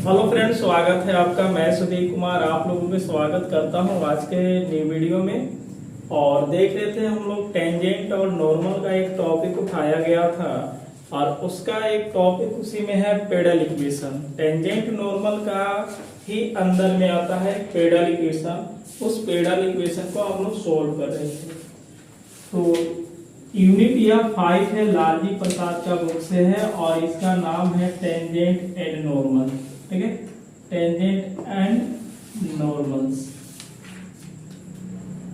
Hello friends, स्वागत है आपका। मैं सुधीर कुमार आप लोगों में स्वागत करता हूं आज के न्यू वीडियो में। और देख रहे थे हम लोग टेंजेंट और नॉर्मल का एक टॉपिक उठाया गया था और उसका एक टॉपिक उसी में है पेडल इक्वेशन। टेंजेंट नॉर्मल का ही अंदर में आता है पेडल इक्वेशन। उस पेडल इक्वेशन को हम लोग सोल्व कर रहे थे। तो यूनिट यह 5 है, लालजी प्रसाद का बुक से है और इसका नाम है टेंजेंट एंड नॉर्मल। ठीक है, टेंजेंट एंड नॉर्मल्स।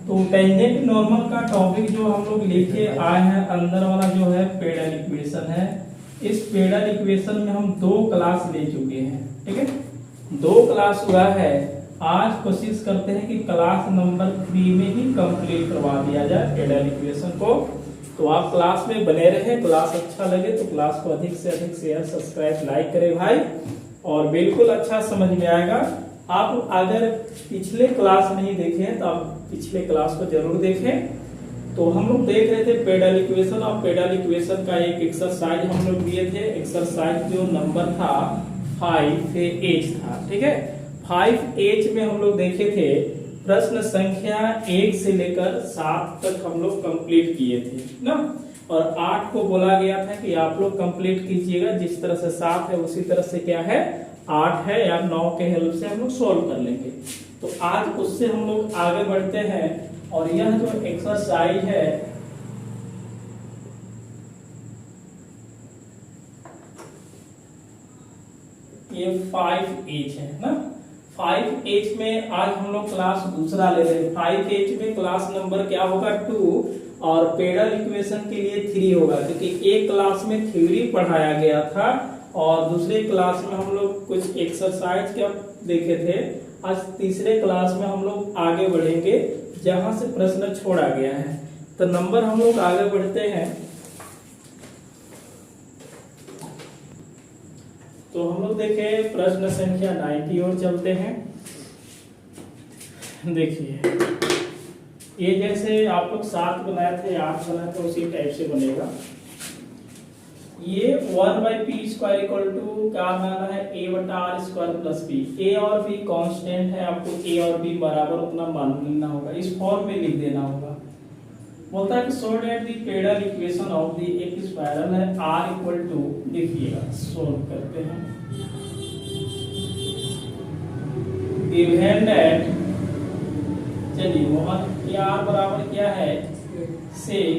तो टेंजेंट नॉर्मल का टॉपिक जो हम लोग लेके आए हैं अंदर वाला जो है पेडल इक्वेशन है। इस पेडल इक्वेशन में हम 2 क्लास ले चुके हैं। ठीक है, 2 क्लास हुआ है। आज कोशिश करते हैं कि क्लास नंबर 3 में ही कंप्लीट करवा दिया जाए पेडल इक्वेशन को। तो आप क्लास में बने रहे। क्लास अच्छा लगे तो क्लास को अधिक से अधिक शेयर, सब्सक्राइब, लाइक करें भाई, और बिल्कुल अच्छा समझ में आएगा। आप अगर पिछले क्लास नहीं देखे हैं तो आप पिछले क्लास को जरूर देखें। तो हम लोग देख रहे थे पेडल इक्वेशन, और पेडल इक्वेशन का एक एक्सरसाइज हम लोग दिए थे। एक्सरसाइज जो नंबर था 5H था। ठीक है, 5H में हम लोग देखे थे प्रश्न संख्या 1 से लेकर 7 तक हम लोग कंप्लीट किए थे ना। और 8 को बोला गया था कि आप लोग कंप्लीट कीजिएगा। जिस तरह से 7 है उसी तरह से क्या है 8 है, या 9 के हेल्प से हम लोग सोल्व कर लेंगे। तो आज उससे हम लोग आगे बढ़ते हैं। और यह जो एक्सरसाइज है ये 5H है ना। 5H में आज हम लोग क्लास दूसरा ले रहे हैं। 5H में क्लास नंबर क्या होगा 2, और पेडल इक्वेशन के लिए 3 होगा, क्योंकि एक क्लास में थ्योरी पढ़ाया गया था और दूसरे क्लास में हम लोग कुछ एक्सरसाइज क्या देखे थे। आज तीसरे क्लास में हम लोग आगे बढ़ेंगे जहां से प्रश्न छोड़ा गया है। तो नंबर हम लोग आगे बढ़ते हैं। तो हम लोग देखे प्रश्न संख्या 9 की ओर चलते हैं। देखिए, ये जैसे आप लोग 7 बनाए थे, 8 बनाए थे, उसी टाइप से बनेगा। ये 1/p² क्या माना है a/r² + b। a और b कांस्टेंट है, आपको a और b बराबर उतना मान लेना होगा। इस फॉर्म में लिख देना होगा। बोलता है कि so that the pedal equation of the एक स्पाइरल है r देखिएगा, सोल्व करते हैं। गिवन दैट, चलिए ये r बराबर क्या है sec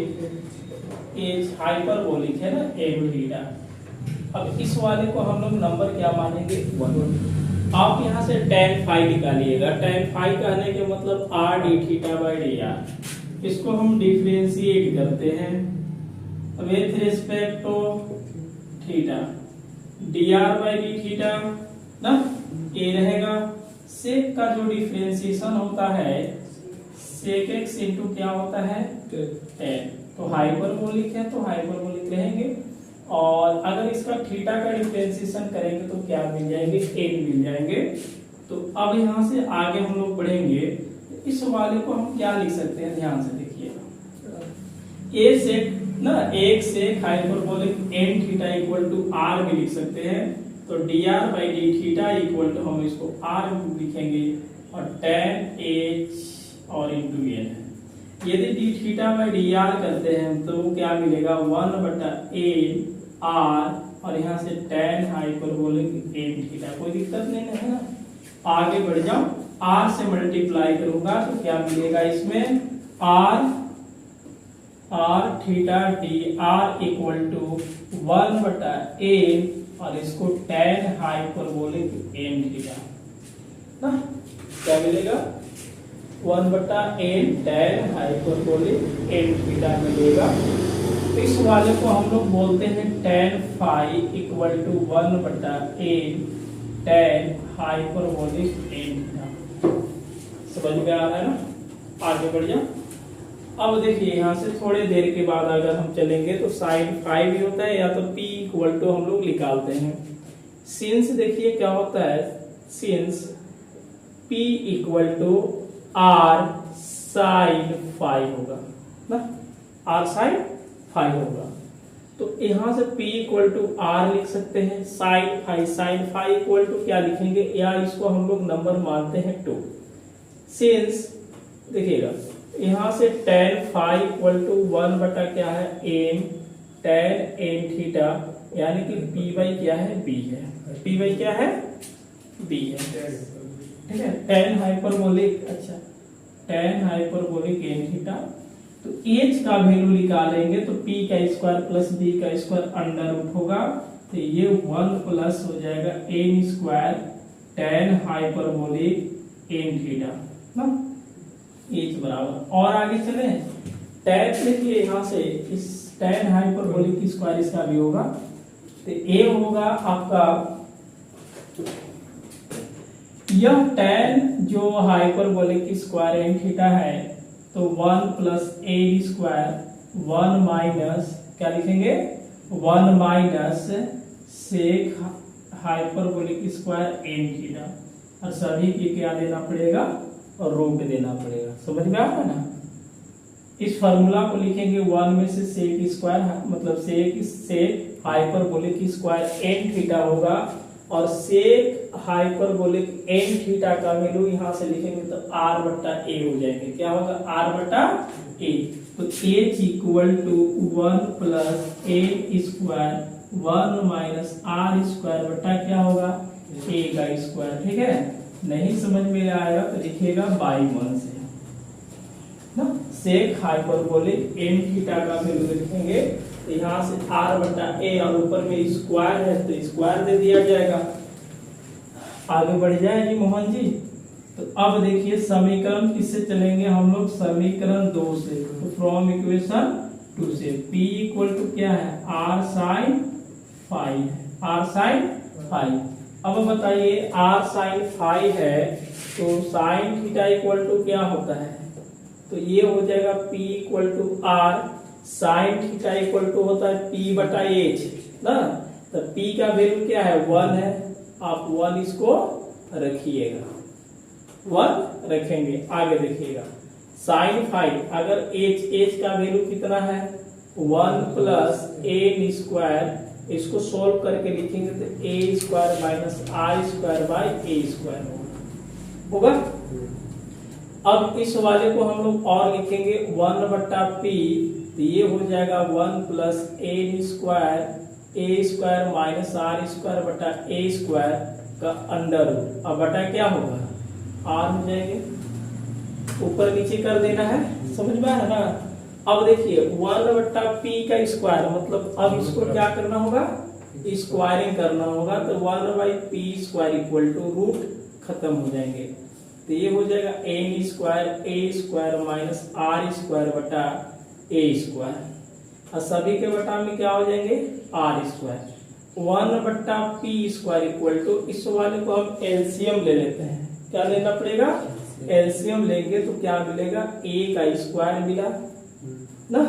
h हाइपरबोलिक है ना a/θ। अब इस वाले को हम लोग नंबर क्या मानेंगे 1। आप यहाँ से tan phi निकालिएगा। tan phi कहने के मतलब r dθ/dr। इसको हम डिफरेंशिएट करते हैं with respect to theta. dr/dθ ना ये रहेगा। सेक का जो डिफरेंशिएशन होता है सेक x इंटू क्या होता है tan। तो हाइपरबोलिक है तो हाइपरबोलिक रहेंगे। और अगर इसका थीटा का डिफरेंशिएशन करेंगे तो क्या मिल जाएंगे tan मिल जाएंगे। तो अब यहाँ से आगे हम लोग बढ़ेंगे। इस वाले को हम क्या लिख सकते हैं, ध्यान से देखिएगा। a सेक ना, एक सेक हाइपरबोलिक n θ r भी लिख सकते हैं। तो dr/dθ हम इसको r लिखेंगे और tan h और इंटू n है। यदि dθ/dr करते हैं तो क्या मिलेगा 1/n r, और यहाँ से tan हाइपरबोलिक n θ। कोई दिक्कत नहीं है ना। आगे बढ़ जाओ, r से मल्टीप्लाई करूंगा तो क्या मिलेगा इसमें r θ dr = 1/n, और इसको tan हाइपरबोलिक n θ ना क्या मिलेगा 1/n tan हाइपरबोलिक n θ मिलेगा। इस वाले को हम लोग बोलते हैं tan phi = 1/n tan hyperbolic n θ। समझ में आ रहा है ना। आगे बढ़ जाओ। अब देखिए यहाँ से थोड़े देर के बाद अगर हम चलेंगे तो sin phi भी होता है, या तो p = हम लोग निकालते हैं। सिंस देखिए क्या होता है, since p = r sin phi होगा ना, r sin phi होगा। तो यहाँ से P इक्वल टू आर लिख सकते हैं साइन फाई इक्वल टू क्या लिखेंगे, या इसको हम लोग नंबर मानते हैं 2। सिंस देखिएगा यहाँ से tan फाई इक्वल टू 1 बटा क्या है m tan n थीटा, यानी कि P बाई क्या है B है, P बाई क्या है B है, ठीक है। tan हाइपरबोलिक, अच्छा tan हाइपरबोलिक n थीटा, तो h का वैल्यू निकालेंगे तो p का स्क्वायर प्लस b का स्क्वायर अंडर रूट होगा, तो ये 1 प्लस हो जाएगा n square tan hyperbolic n theta ना, h बराबर। और आगे चले tan, देखिए यहाँ से इस tan हाइपरबोलिक स्क्वायर इसका भी होगा, तो a होगा आपका यह tan जो हाइपरबोलिक स्क्वायर n थीटा है, तो 1 प्लस ए स्क्वायर 1 माइनस क्या लिखेंगे 1 minus sec hyperbolic square n theta, और सभी की क्या देना पड़ेगा और रूट देना पड़ेगा, समझ में आ रहा है ना। इस फार्मूला को लिखेंगे 1 में से सेक स्क्वायर मतलब sec hyperbolic square n theta होगा, और सेक हाइपरबोलिक एन थीटा का वैल्यू यहां से लिखेंगे तो r बट्टा ए हो जाएंगे, क्या होगा r बट्टा ए, तो h equal to 1 plus A square 1 minus R square बट्टा क्या होगा a का स्क्वायर, ठीक है। नहीं समझ में आएगा तो लिखिएगा बाई 1 से ना, सेक हाइपरबोलिक एन थीटा का वैल्यू लिखेंगे, तो यहाँ से r बटा ए और ऊपर में स्क्वायर है तो स्क्वायर दे दिया जाएगा। आगे बढ़ जाए जी मोहन जी, तो अब देखिए समीकरण किससे चलेंगे हम लोग, समीकरण 2 से, तो फ्रॉम इक्वेशन 2 से p इक्वल टू क्या है r sine phi, r sine phi. अब बताइए r साइन फाई है तो साइन थीटा इक्वल टू क्या होता है, तो ये हो जाएगा p equal to r sine theta equal to होता है p बटा h ना, तो p का वैल्यू क्या है 1 है, आप 1 इसको रखिएगा, 1 रखेंगे। आगे देखिएगा साइन फाइव, अगर h का वैल्यू कितना है 1 प्लस ए स्क्वायर, इसको सोल्व करके लिखेंगे तो A square minus R square by A square होगा। अब इस वाले को हम लोग और लिखेंगे 1 बट्टा पी, तो ये हो जाएगा 1 plus A square minus R square बटा ए स्क्वायर का अंडर रूट, अब बटा क्या होगा आर हो जाएंगे, ऊपर नीचे कर देना है, समझ में आया ना। अब देखिए 1 बट्टा पी का स्क्वायर, मतलब अब इसको क्या करना होगा स्क्वायरिंग करना होगा, तो 1 by P square equal to root खत्म हो जाएंगे, तो ये हो जाएगा A square minus R square बटा ए स्क्वायर, और सभी के बटा में क्या हो जाएंगे आर स्क्वायर। 1 बट्टा पी स्क्वायर इक्वल टू, इस वाले को हम एलसीएम ले लेते हैं, क्या लेना पड़ेगा एलसीएम लेंगे तो क्या मिलेगा ए का स्क्वायर मिला ना,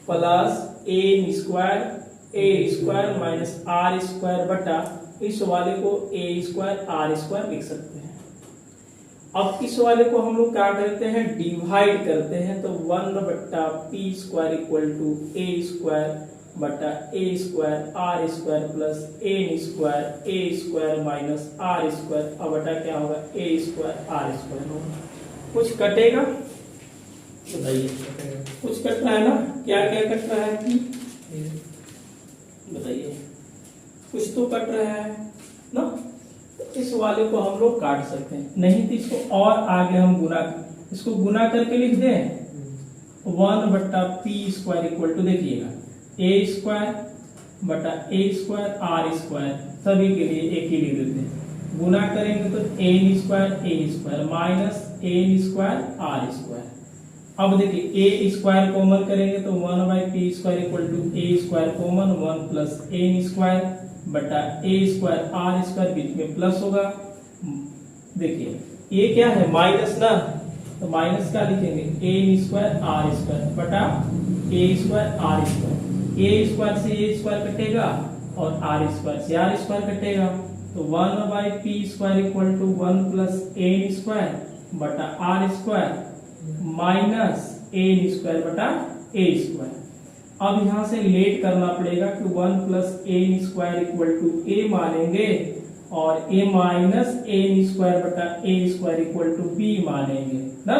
plus A square minus R square बटा, इस वाले को ए स्क्वायर आर स्क्वायर लिख सकते हैं। अब इस वाले को हम लोग क्या करते हैं डिवाइड करते हैं, तो 1 बट्टा P square equal to A square बटा A square are square plus A square minus R square, अब बटा क्या होगा ए स्क्वायर आर स्क्वायर होगा। कुछ कटेगा बताइए, कुछ कट रहा है ना, क्या क्या कट रहा है बताइए, कुछ तो कट रहा है ना, इस वाले को हम लोग काट सकते हैं, नहीं तो इसको और आगे हम इसको गुना करके लिख दें 1 बट्टा पी स्क्वायर इक्वल टू, देखिएगा ए स्क्वायर बटा ए स्क्वायर आर स्क्वायर, सभी के लिए एक ही लिख देते हैं, गुना करेंगे तो A square minus A square are square. अब देखिए ए स्क्वायर कॉमन करेंगे तो 1 by P square equal to A square common 1 plus A square बटा ए स्क्वायर आर स्क्वायर, बीच में प्लस होगा। देखिए ये क्या है माइनस ना, तो माइनस का लिखेंगे ए स्क्वायर आर स्क्वायर बटा A square are square, A square से ए स्क्वायर कटेगा और आर स्क्वायर से आर स्क्वायर कटेगा, तो 1 by P square equal to 1 plus A square बटा R square minus A square बटा ए स्क्वायर। अब यहाँ से लेट करना पड़ेगा कि 1 plus N square equal to A मानेंगे और ए माइनस एन स्क्वायर बटा A square equal to B मानेंगे ना।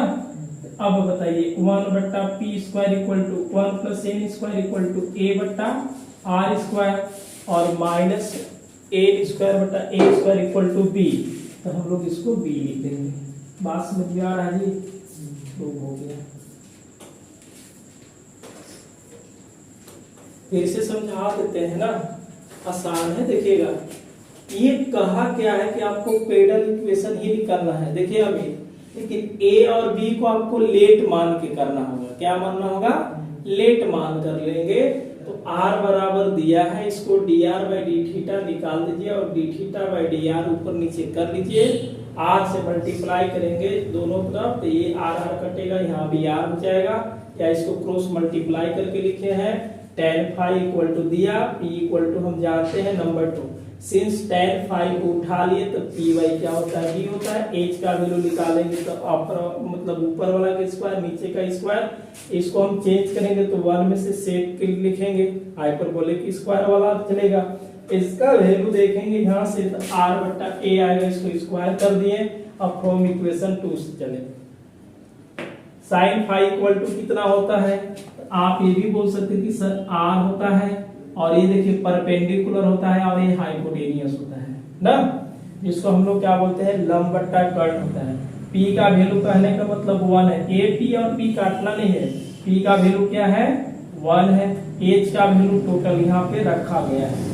अब बताइए 1 बट्टा P square equal to 1 plus N square equal to A बट्टा आर स्क्वायर और माइनस एन स्क्वायर बटा A square equal to B, तो हम लोग इसको बी लिख देंगे। बात समझ में आ रहा है जी? प्रूव हो गया। फिर से समझा देते हैं ना, आसान है। देखिएगा ये कहा क्या है कि आपको पेडल इक्वेशन ही निकालना है। देखिए अभी, लेकिन ए और बी को आपको लेट मान के करना होगा। क्या मानना होगा? लेट मान कर लेंगे। तो r बराबर दिया है, इसको dr बाई डी थीटा निकाल दीजिए और D theta by D are ऊपर नीचे कर लीजिए। r से मल्टीप्लाई करेंगे दोनों तरफ, तो ये r कटेगा, यहाँ भी r हो जाएगा। या इसको क्रॉस मल्टीप्लाई करके लिखे हैं, tan फाई इक्वल टू दिया, p इक्वल टू हम जानते हैं नंबर 2। सिंस tan फाई को उठा लिए तो पी वाई क्या होता है? b होता है। h का वैल्यू निकालेंगे तो अपर मतलब ऊपर वाला का स्क्वायर नीचे का स्क्वायर, इसको हम चेंज करेंगे तो 1 में से सेक के लिखेंगे, हाइपरबोलिक स्क्वायर वाला चलेगा। इसका वैल्यू देखेंगे यहाँ से तो r बट्टा a आएगा, इसको स्क्वायर कर दिए। अब फ्रॉम इक्वेशन 2 से चले, sin फाई इक्वल टू कितना होता है? आप ये भी बोल सकते हैं कि सर r होता है और ये देखिए परपेंडिकुलर होता है और ये हाइपोटेनियस होता है ना, जिसको हम लोग क्या बोलते हैं? लंब बट्टा कट होता है। p का वैल्यू कहने का मतलब 1 है। a p और p काटना नहीं है, p का वैल्यू क्या है? 1 है। h का वैल्यू टोटल यहाँ पे रखा गया है।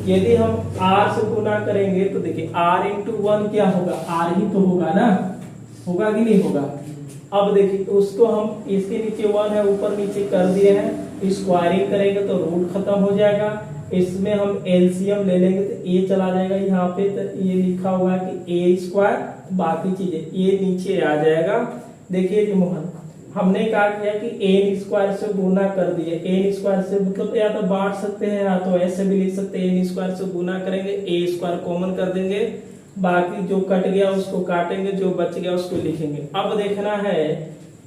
यदि हम r से गुना करेंगे तो देखिए r इंटू 1 क्या होगा? r ही तो होगा ना, होगा कि नहीं होगा? अब देखिए उसको हम, इसके नीचे 1 है, ऊपर नीचे कर दिए हैं, स्क्वायरिंग करेंगे तो रूट खत्म हो जाएगा। इसमें हम एलसीएम ले लेंगे तो ए चला जाएगा यहाँ पे, तो ये लिखा हुआ है कि ए स्क्वायर, बाकी चीजें ये नीचे आ जाएगा। देखिए जी मोहन, हमने कहा किया कि एन स्क्वायर से गुना कर दिए। एन स्क्वायर से मतलब या तो बांट सकते हैं या तो ऐसे भी लिख सकते हैं, एन स्क्वायर से गुना करेंगे, ए स्क्वायर कॉमन कर देंगे, बाकी जो कट गया उसको काटेंगे, जो बच गया उसको लिखेंगे। अब देखना है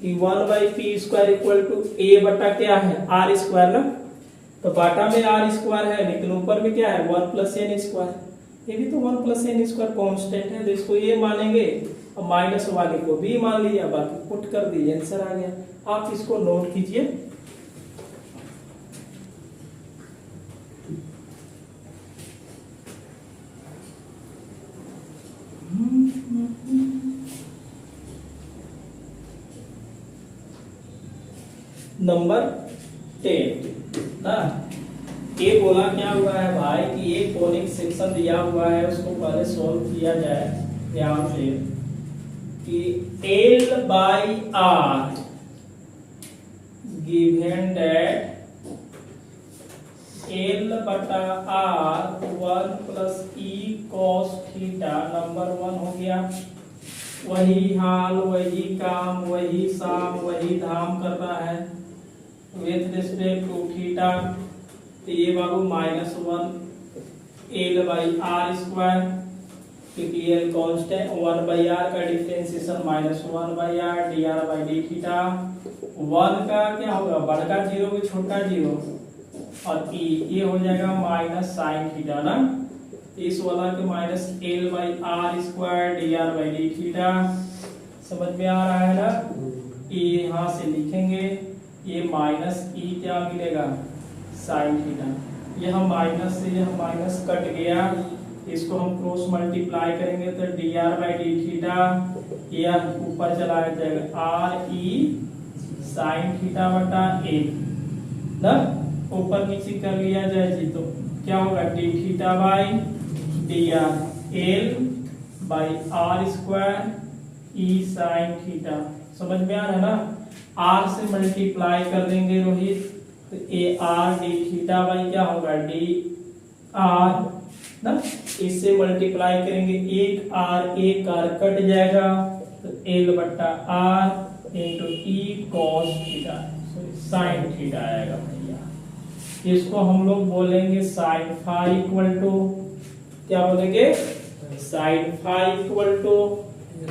कि 1 by P square equal to A बटा क्या है? आर स्क्वायर ना, तो बाटा में आर स्क्वायर है लेकिन ऊपर में क्या है? 1 प्लस एन स्क्वायर, ये भी तो 1 प्लस एन स्क्वायर कॉन्स्टेंट है, तो इसको ये मानेंगे और माइनस वाले को भी मान लिया, बाकी पुट कर दिए, आंसर आ गया। आप इसको नोट कीजिए। नंबर 10 ना, ये बोला क्या हुआ है भाई कि ये कोनिक सेक्शन दिया हुआ है, उसको पहले सॉल्व किया जाए। ध्यान से कि L by R given that L बटा R 1 plus E cos theta, number 1 हो गया। वही हाल, वही काम, वही शाम, वही धाम कर रहा है विथ रिस्पेक्ट टू थीटा। तो ये बाबू -1 एल बाई आर स्क्वायर, क्योंकि एल कांस्टेंट, 1 बाई आर का differentiation -1 by R D R by D theta. 1 का क्या होगा? बड़का जीरो में छोटा जीरो, और ई ये हो जाएगा माइनस साइन थीटा ना, इस वाला के minus L by R square D R by D theta. समझ में आ रहा है ना? ये यहाँ से लिखेंगे, ये माइनस ई क्या मिलेगा? Sine theta. यह माइनस से यह माइनस कट गया, इसको हम क्रॉस मल्टीप्लाई करेंगे तो D R by D theta, यह ऊपर चला जाएगा आर ई साइन थीटा बटा ए ना, ऊपर नीचे कर लिया जाए जी तो क्या होगा? D theta by D R L by R square E sine theta. समझ में आ रहा है ना? आर से मल्टीप्लाई कर देंगे रोहित, तो A R D theta by क्या होगा? डी आर ना, इससे मल्टीप्लाई करेंगे, एक आर कट जाएगा तो एल बट्टा R into E cos theta, sine theta आएगा भैया। इसको हम लोग बोलेंगे साइन फाई इक्वल टू क्या बोलेंगे? Sine phi equal to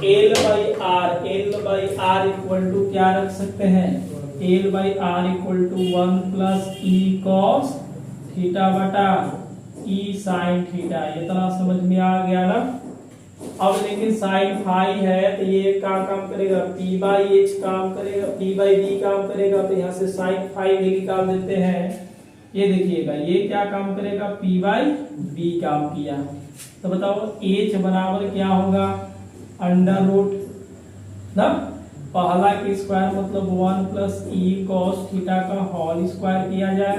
L by R equal to क्या रख सकते हैं? L by R equal to 1 plus E cos theta बटा ई साइन थीटा। ये तरह समझ में आ गया ना। अब लेकिन साइन फाई है तो ये क्या काम करेगा, पी बाई एच काम करेगा, पी बाई बी काम करेगा, तो यहाँ से साइन फाई भी निकाल देते हैं। ये देखिएगा ये क्या काम करेगा, पी बाई बी काम किया। तो बताओ एच बराबर क्या होगा, अंडर रूट ना, पहला के स्क्वायर मतलब 1 प्लस ई कॉस थीटा का होल स्क्वायर किया जाए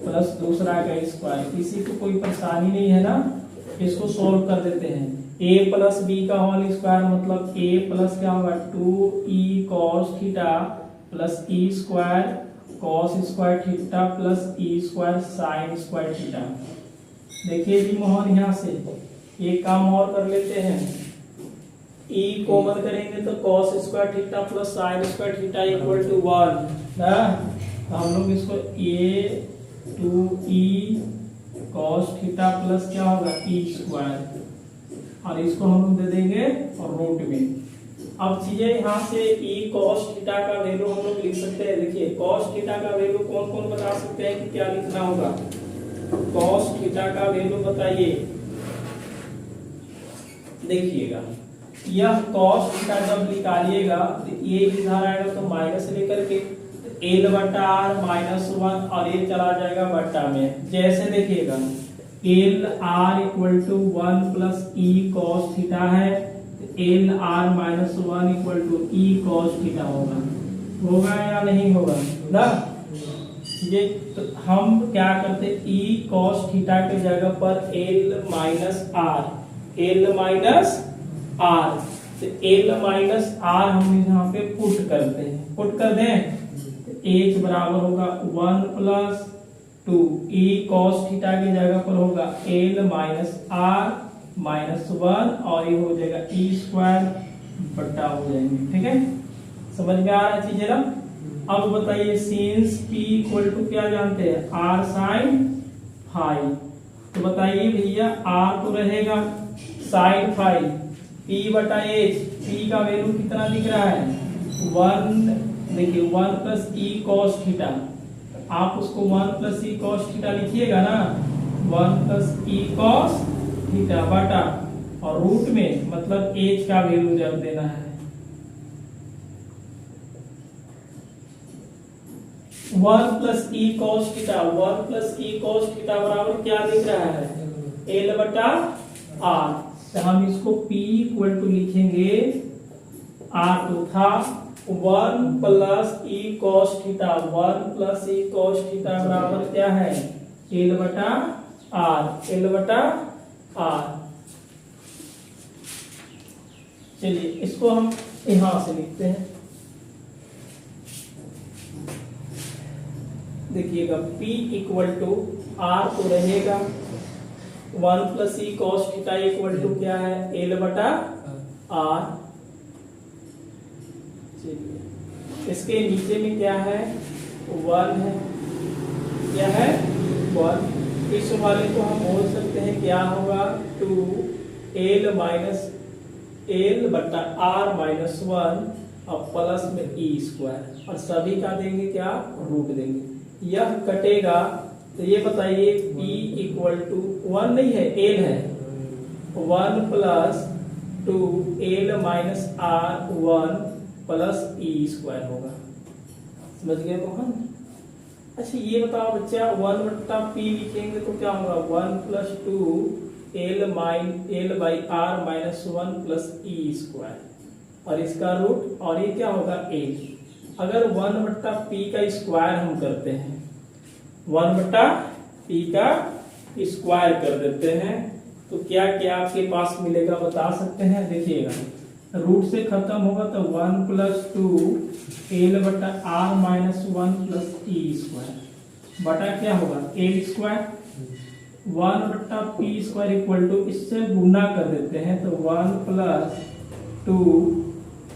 प्लस दूसरा का स्क्वायर। किसी को कोई परेशानी नहीं है ना, इसको सोल्व कर देते हैं। a प्लस बी का होल स्क्वायर मतलब a प्लस क्या होगा 2e cos theta plus e square cos square theta plus e square sin square theta. देखिए जी मोहन, यहाँ से एक काम और कर लेते हैं, e कॉमन करेंगे तो cos square theta plus sin square theta equal to 1 ना। तो हम लोग इसको a 2e cos theta plus क्या होगा e स्क्वायर, और इसको हम लोग दे देंगे और रूट में। अब चीजें यहाँ से e cos थीटा का वैल्यू हम लोग लिख सकते हैं। देखिए cos थीटा का वैल्यू कौन कौन बता सकते हैं कि क्या लिखना होगा, cos थीटा का वैल्यू बताइए। देखिएगा यह cos थीटा जब निकालिएगा तो ये इधर आएगा तो माइनस लेकर के एल बटा आर माइनस 1 और ये चला जाएगा बट्टा में। जैसे देखिएगा L R equal to 1 plus E cos theta है, L R minus 1 equal to E cos theta होगा या नहीं होगा ना। ये तो हम क्या करते, ई कॉस थीटा के जगह पर L minus R, L minus R, तो एल माइनस आर हम यहाँ पे पुट करते हैं, पुट कर दें एच बराबर होगा 1 प्लस 2 ई कॉस थीटा की जगह पर होगा एल माइनस आर माइनस 1 और ये हो जाएगा ई स्क्वायर बट्टा हो जाएंगे। ठीक है, समझ में आ रहा है चीजें ना। अब बताइए सिंस p इक्वल टू क्या जानते हैं, r साइन फाई। तो बताइए भैया r तो रहेगा साइन फाई, p बटा h, p का वैल्यू कितना दिख रहा है 1। देखिए 1 प्लस ई कॉस थीटा, आप उसको 1 प्लस ई कॉस थीटा लिखिएगा ना, 1 प्लस ई कॉस थीटा बटा और रूट में मतलब एच का वैल्यू जब देना है 1 plus E cos theta, 1 plus E cos theta बराबर क्या दिख रहा है एल बटा आर। तो हम इसको p इक्वल टू लिखेंगे, r तो था 1 plus E cos theta, 1 plus E cos theta बराबर क्या है एल बटा आर, एल बटा आर। चलिए इसको हम यहां से लिखते हैं। देखिएगा p इक्वल टू आर तो रहेगा 1 plus E cos theta equal to क्या है एल बटा आर। इसके नीचे में क्या है 1 है, क्या है 1। इस वाले को हम बोल सकते हैं क्या होगा 2 एल माइनस एल बटा आर माइनस 1 और प्लस में ई स्क्वायर, और सभी का देंगे क्या रूट देंगे। यह कटेगा तो ये बताइए p इक्वल टू 1 नहीं है एल है, 1 plus 2 L minus R 1 plus E square होगा। समझ गए मोहन। अच्छा ये बताओ बच्चा 1 बट्टा p लिखेंगे तो क्या होगा 1 plus 2 L by R minus 1 plus E square, और इसका रूट, और ये क्या होगा एल। अगर 1 बट्टा p का स्क्वायर हम करते हैं, 1 बट्टा p का स्क्वायर कर देते हैं तो क्या क्या आपके पास मिलेगा बता सकते हैं। देखिएगा रूट से खत्म होगा तो 1 प्लस 2 एल बटा R minus 1 plus E square बटा क्या होगा एल स्क्वायर। 1 बटा पी स्क्वायर इक्वल टू, इससे गुना कर देते हैं तो 1 प्लस 2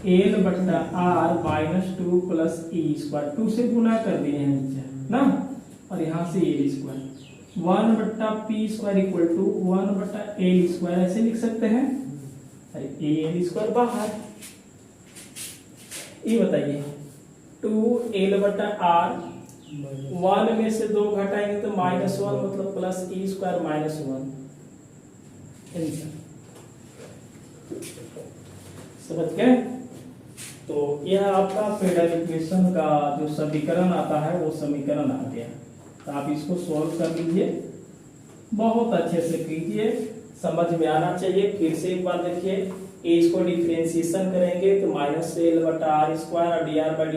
एल बटा R minus 2 plus E square, 2 से गुना कर दिए हैं नीचे ना, और यहाँ से एल स्क्वायर। 1 बटा पी स्क्वायर इक्वल टू 1 बटा एल स्क्वायर, ऐसे लिख सकते हैं, एल स्क्वायर बाहर। ये बताइए 2l/r, 1 में से 2 घटाएंगे तो -1 मतलब प्लस e स्क्वायर -1। समझ गए? तो यह आपका पेडल इक्वेशन का जो समीकरण आता है वो समीकरण आ गया। तो आप इसको सॉल्व कर लीजिए, बहुत अच्छे से कीजिए, समझ में आना चाहिए। फिर से एक बार देखिए, ए इसको डिफरेंशिएशन करेंगे तो -l/r² और dr/d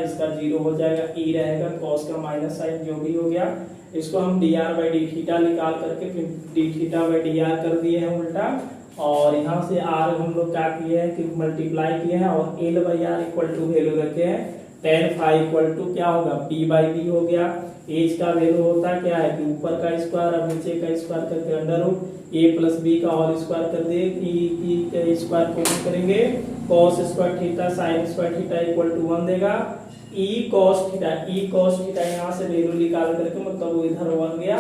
इसका 0 हो जाएगा, e रहेगा, cos का माइनस साइन जो भी हो गया, इसको हम dr/d निकाल करके फिर d/dr कर दिए हैं उल्टा, और यहाँ से r हम लोग क्या किए हैं कि मल्टीप्लाई किए हैं और l/r इक्वल टू वैल्यू रखे हैं, tan phi इक्वल टू क्या होगा p/b हो गया। एज का वैल्यू होता है क्या है कि ऊपर का स्क्वायर और नीचे का स्क्वायर करके under root a plus b का होल स्क्वायर कर दिए, e के स्क्वायर को करेंगे, cos square theta sin square theta equal to 1 देगा, e cos थीटा यहाँ से वैल्यू निकाल करके मतलब वो इधर 1 गया,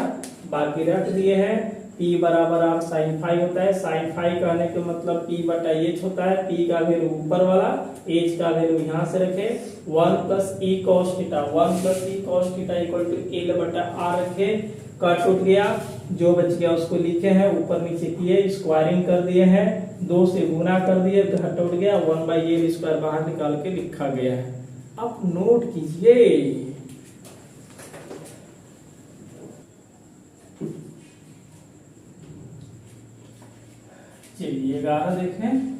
बाकी रख दिए हैं। p बराबर आप sin फाई होता है, sin फाई कहने के मतलब p/h होता है, p का वैल्यू ऊपर वाला, h का वैल्यू यहाँ से रखे, 1 plus e cos theta equal to l/r रखे, कट उठ गया, जो बच गया उसको लिखे हैं, ऊपर नीचे किए, स्क्वायरिंग कर दिए हैं, 2 से गुना कर दिए तो हट उठ गया, 1/l² बाहर निकाल के लिखा गया है। अब नोट कीजिए, चलिए 11 देखें।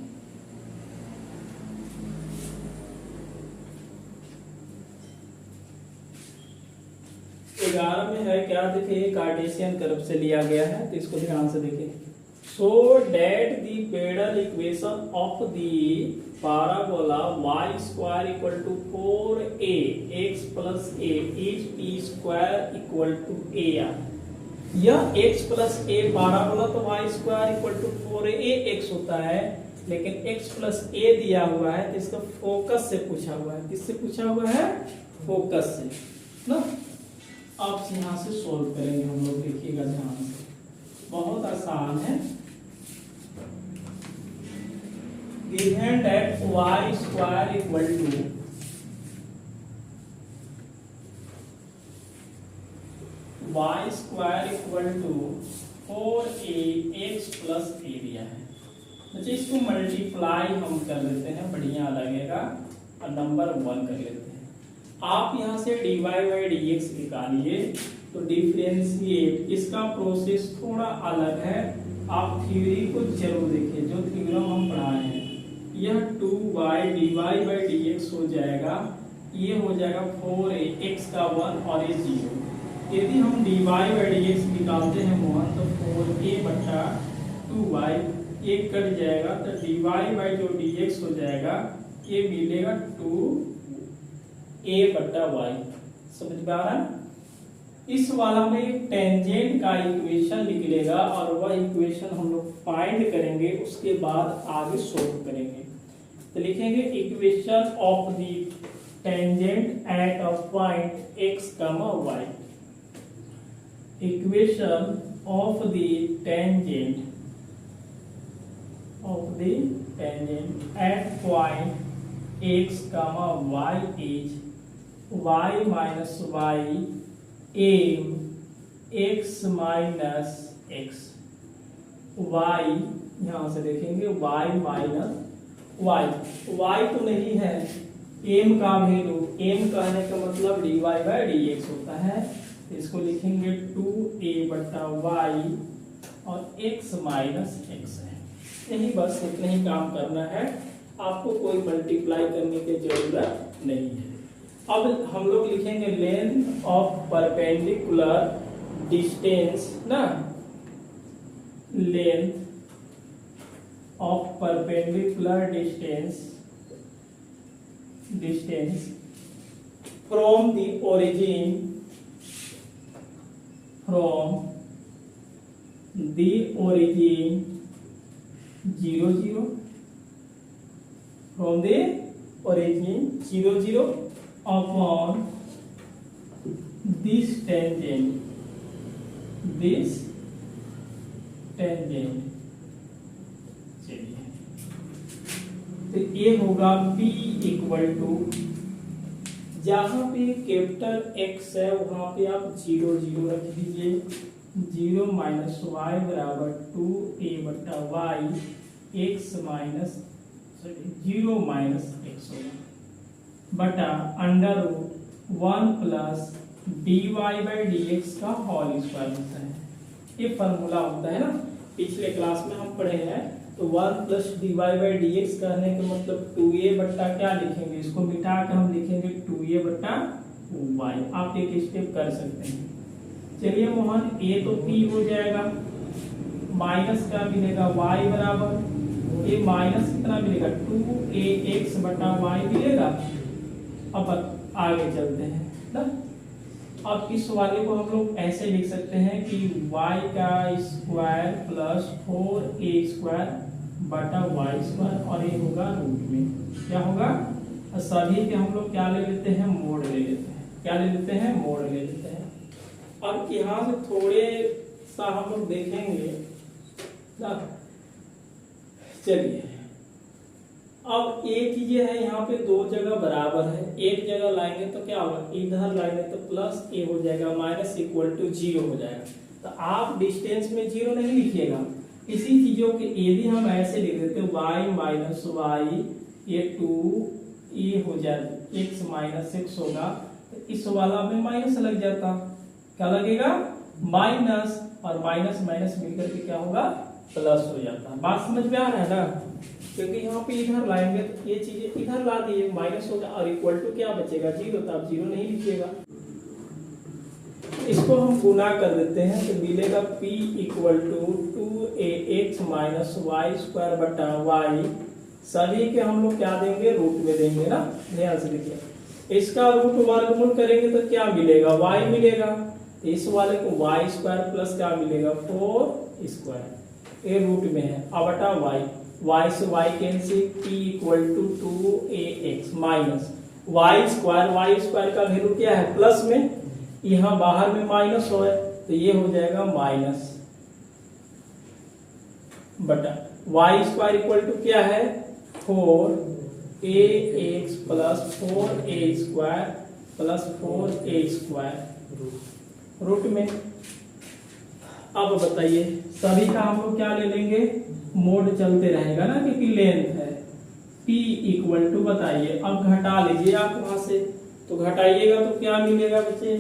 11 में है क्या, देखिए कार्टेशियन कर्व से लिया गया है, तो इसको ध्यान से देखिए। So that the pedal equation of the parabola y² equal to 4a x plus a is p² equal to a। यह x प्लस a पाराबोला तो y² इक्वल टू 4ax होता है, लेकिन x प्लस a दिया हुआ है तो इसका फोकस से पूछा हुआ है। किससे पूछा हुआ है? फोकस से ना। अब यहाँ से सोल्व करेंगे हम लोग, देखिएगा ध्यान से, बहुत आसान है। Given that y² equal to y² equal to 4ax plus a दिया है। अच्छा, इसको मल्टीप्लाई हम कर लेते हैं, बढ़िया लगेगा, और नंबर 1 कर लेते हैं। आप यहाँ से dy/dx निकालिए तो डिफरेंशिएट, इसका प्रोसेस थोड़ा अलग है, आप थ्योरी को जरूर देखिए, जो थ्योरम हम पढ़ाए हैं। यह 2y dy/dx हो जाएगा, ये हो जाएगा 4ax का 1 और ये 0। यदि हम dy/dx निकालते हैं मोहन तो 4a/2y, एक कट जाएगा तो dy/dx हो जाएगा, ये मिलेगा 2a/y। समझ में आ रहा है? इस वाला में एक टेंजेंट का इक्वेशन निकलेगा और वह इक्वेशन हम लोग फाइंड करेंगे, उसके बाद आगे सोल्व करेंगे। तो लिखेंगे equation of the tangent at a point x, y। equation of the tangent at point x, y is y minus y m x minus x। y यहाँ से देखेंगे y माइनस y तो नहीं है, m का वैल्यू, m कहने का मतलब dy/dx होता है, इसको लिखेंगे 2a/y और x माइनस x है। यही बस इतना ही काम करना है, आपको कोई मल्टीप्लाई करने की जरूरत नहीं है। अब हम लोग लिखेंगे लेंथ ऑफ परपेंडिकुलर डिस्टेंस ना, length of perpendicular distance from the origin, from the origin 0 0, from the origin 0 0 upon this tangent चलिए, तो ये होगा p इक्वल टू जहाँ पे कैपिटल एक्स है वहां पे आप 0 0 रख दीजिए। 0 माइनस वाई बराबर 2a/y x minus 0 minus x होगा बटा अंडर रूट 1 प्लस dy/dx का होल स्क्वायर होता है। ये फॉर्मूला होता है ना, पिछले क्लास में हम पढ़े हैं। तो 1 प्लस dy/dx कहने का मतलब 2a बट्टा क्या लिखेंगे, इसको मिटा कर हम लिखेंगे 2a बट्टा y। आप एक स्टेप कर सकते हैं। चलिए मोहन, a तो p हो जाएगा, माइनस क्या मिलेगा y बराबर, ये माइनस कितना मिलेगा 2ax बटा y मिलेगा। अब आगे चलते हैं ना। अब इस वाले को हम लोग ऐसे लिख सकते हैं कि y का स्क्वायर प्लस 4a स्क्वायर बटा y स्क्वायर, और ये होगा रूट में क्या होगा, सभी के हम लोग क्या ले लेते हैं, मोड ले लेते हैं। क्या ले लेते हैं, मोड ले लेते हैं। अब यहाँ से थोड़े सा हम लोग देखेंगे ना। चलिए, अब एक चीज है, यहाँ पे दो जगह बराबर है, एक जगह लाएंगे तो क्या होगा, इधर लाएंगे तो प्लस ए हो जाएगा, माइनस इक्वल टू 0 हो जाएगा। तो आप डिस्टेंस में 0 नहीं लिखिएगा। इसी चीजों के यदि हम ऐसे लिख देते y माइनस वाई, ये 2a हो जाए, x माइनस एक्स होगा, तो इस वाला में माइनस लग जाता। क्या लगेगा, माइनस, और माइनस माइनस मिलकर के क्या होगा, प्लस हो जाता। बात समझ में आ रहा है ना, क्योंकि यहाँ पे इधर लाएंगे तो ये चीजें इधर ला दिए, माइनस होगा, और इक्वल टू क्या बचेगा, 0। तो आप 0 नहीं लिखिएगा। इसको हम गुना कर देते हैं तो मिलेगा p equal to 2ax minus Y square बटा y। सभी के हम लोग क्या देंगे, रूट में देंगे ना। ध्यान से देखिए, इसका रूट वर्गमूल करेंगे तो क्या मिलेगा, y मिलेगा। इस वाले को वाई स्क्वायर प्लस क्या मिलेगा, 4 स्क्वायर, ये रूट में है, अब बटा y। y से y cancel, p equal to 2ax minus Y square का वैल्यू क्या है, प्लस में, यहाँ बाहर में माइनस हो, तो ये हो जाएगा माइनस बटा वाई स्क्वायर इक्वल टू क्या है, 4ax plus 4a square plus 4a square root में। अब बताइए, सभी का हम लोग क्या ले लेंगे, मोड चलते रहेगा ना, क्योंकि लेंथ है। p इक्वल टू बताइए, अब घटा लीजिए आप वहां से, तो घटाइएगा तो क्या मिलेगा बच्चे,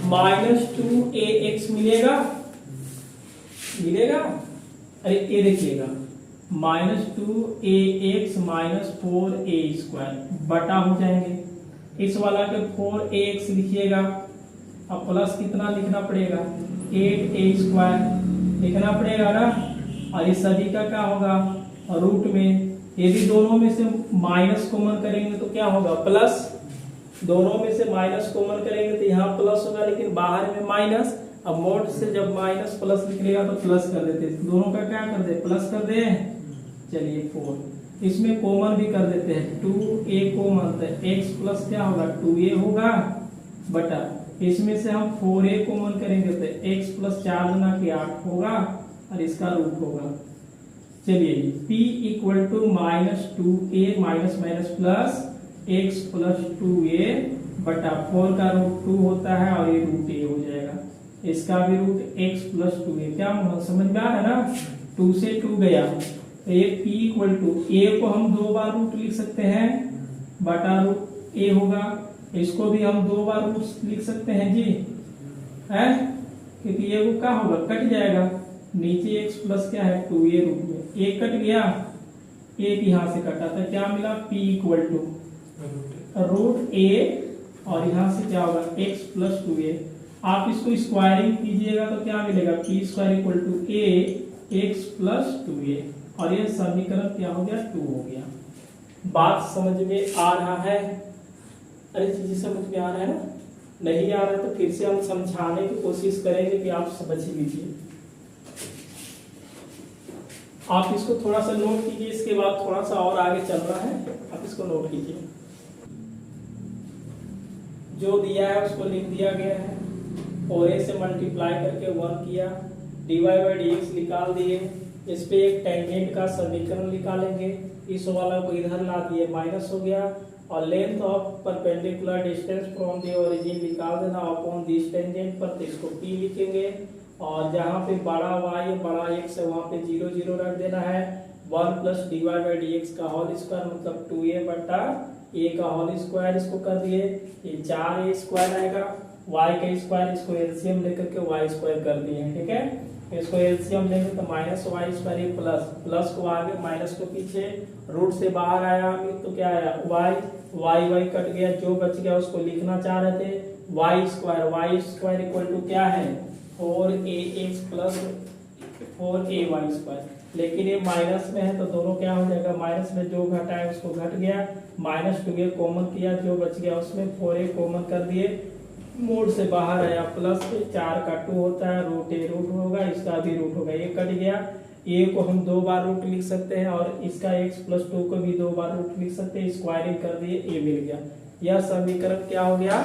माइनस 2ax मिलेगा। अरे ये देखिएगा, minus 2ax minus 4a square बटा हो जाएंगे। इस वाला के 4ax लिखिएगा, अब प्लस कितना लिखना पड़ेगा, 8a स्क्वायर लिखना पड़ेगा ना। और इस सभी का क्या होगा, रूट में, यदि दोनों में से माइनस कॉमन करेंगे तो क्या होगा, प्लस। दोनों में से माइनस कॉमन करेंगे तो यहाँ प्लस होगा, लेकिन बाहर में माइनस। अब मोड से जब माइनस प्लस निकलेगा तो प्लस कर देते, दोनों का क्या कर दे, प्लस कर दे। चलिए 4, इसमें कॉमन भी कर देते हैं, 2a कॉमन, तो x प्लस क्या होगा, 2a होगा बटा, इसमें से हम 4a कॉमन करेंगे तो x प्लस 4 गुना के 8 होगा, और इसका रूट होगा। चलिए, p equal to minus 2a minus minus plus x plus 2a बटा 4 का रूट 2 होता है, और ये रूट a हो जाएगा। इसका भी रूट x प्लस 2a, क्या समझ में आ रहा है ना, 2 से 2 गया, तो ये p इक्वल टू a को हम 2 बार रूट लिख सकते हैं, बटा रूट a होगा। इसको भी हम 2 बार रूट लिख सकते हैं जी, है, क्योंकि ये वो क्या होगा, कट जाएगा, नीचे x प्लस क्या है 2a रूट में, a कट गया, एक यहाँ से कटा था, क्या मिला, p equal to root a, और यहाँ से क्या होगा, x प्लस 2a। आप इसको स्क्वायरिंग कीजिएगा तो क्या मिलेगा, p square equal to a x plus 2a, और ये समीकरण क्या हो गया, 2 हो गया। बात समझ में आ रहा है, अरे चीजें समझ में आ रहा है ना, नहीं आ रहा है तो फिर से हम समझाने की कोशिश करेंगे कि आप समझ लीजिए। आप इसको थोड़ा सा नोट कीजिए, इसके बाद थोड़ा सा और आगे चल रहा है, आप इसको नोट कीजिए। जो दिया है उसको लिख दिया गया है, और a से मल्टीप्लाई करके 1 किया, dy/dx निकाल दिए। इस पे एक टेंजेंट का समीकरण निकालेंगे, इस वाला को इधर ला दिए, माइनस हो गया, और length of perpendicular distance from the origin निकाल देना अपॉन दिस टेंजेंट पर, तो इसको p लिखेंगे। और जहाँ पे बड़ा y बड़ा x है वहाँ पे 0 0 रख देना है। 1 प्लस dy बाई dx का होल स्क्वायर मतलब 2a बटा a का होल स्क्वायर, इसको कर दिए। ये 4a स्क्वायर आएगा, y का स्क्वायर, इसको एलसीएम लेकर के y स्क्वायर कर दिए। ठीक है, इसको एलसीएम लेंगे तो minus Y square plus, plus को आगे माइनस को पीछे, रूट से बाहर आया तो क्या आया y, y कट गया, जो बच गया उसको लिखना चाह रहे थे y स्क्वायर इक्वल टू क्या है 4ax प्लस 4ay स्क्वायर। लेकिन ये माइनस में है तो दोनों क्या हो जाएगा, माइनस में जो घटा है उसको घट गया, माइनस 2a कॉमन किया, जो बच गया उसमें 4a कॉमन कर दिए, मोड से बाहर आया, प्लस 4 का 2 होता है, रूट ए रूट होगा, इसका भी रूट होगा, ये कट गया। ए को हम 2 बार रूट लिख सकते हैं और इसका x प्लस 2 को भी 2 बार रूट लिख सकते हैं, स्क्वायरिंग कर दिए, ए मिल गया। यह समीकरण क्या हो गया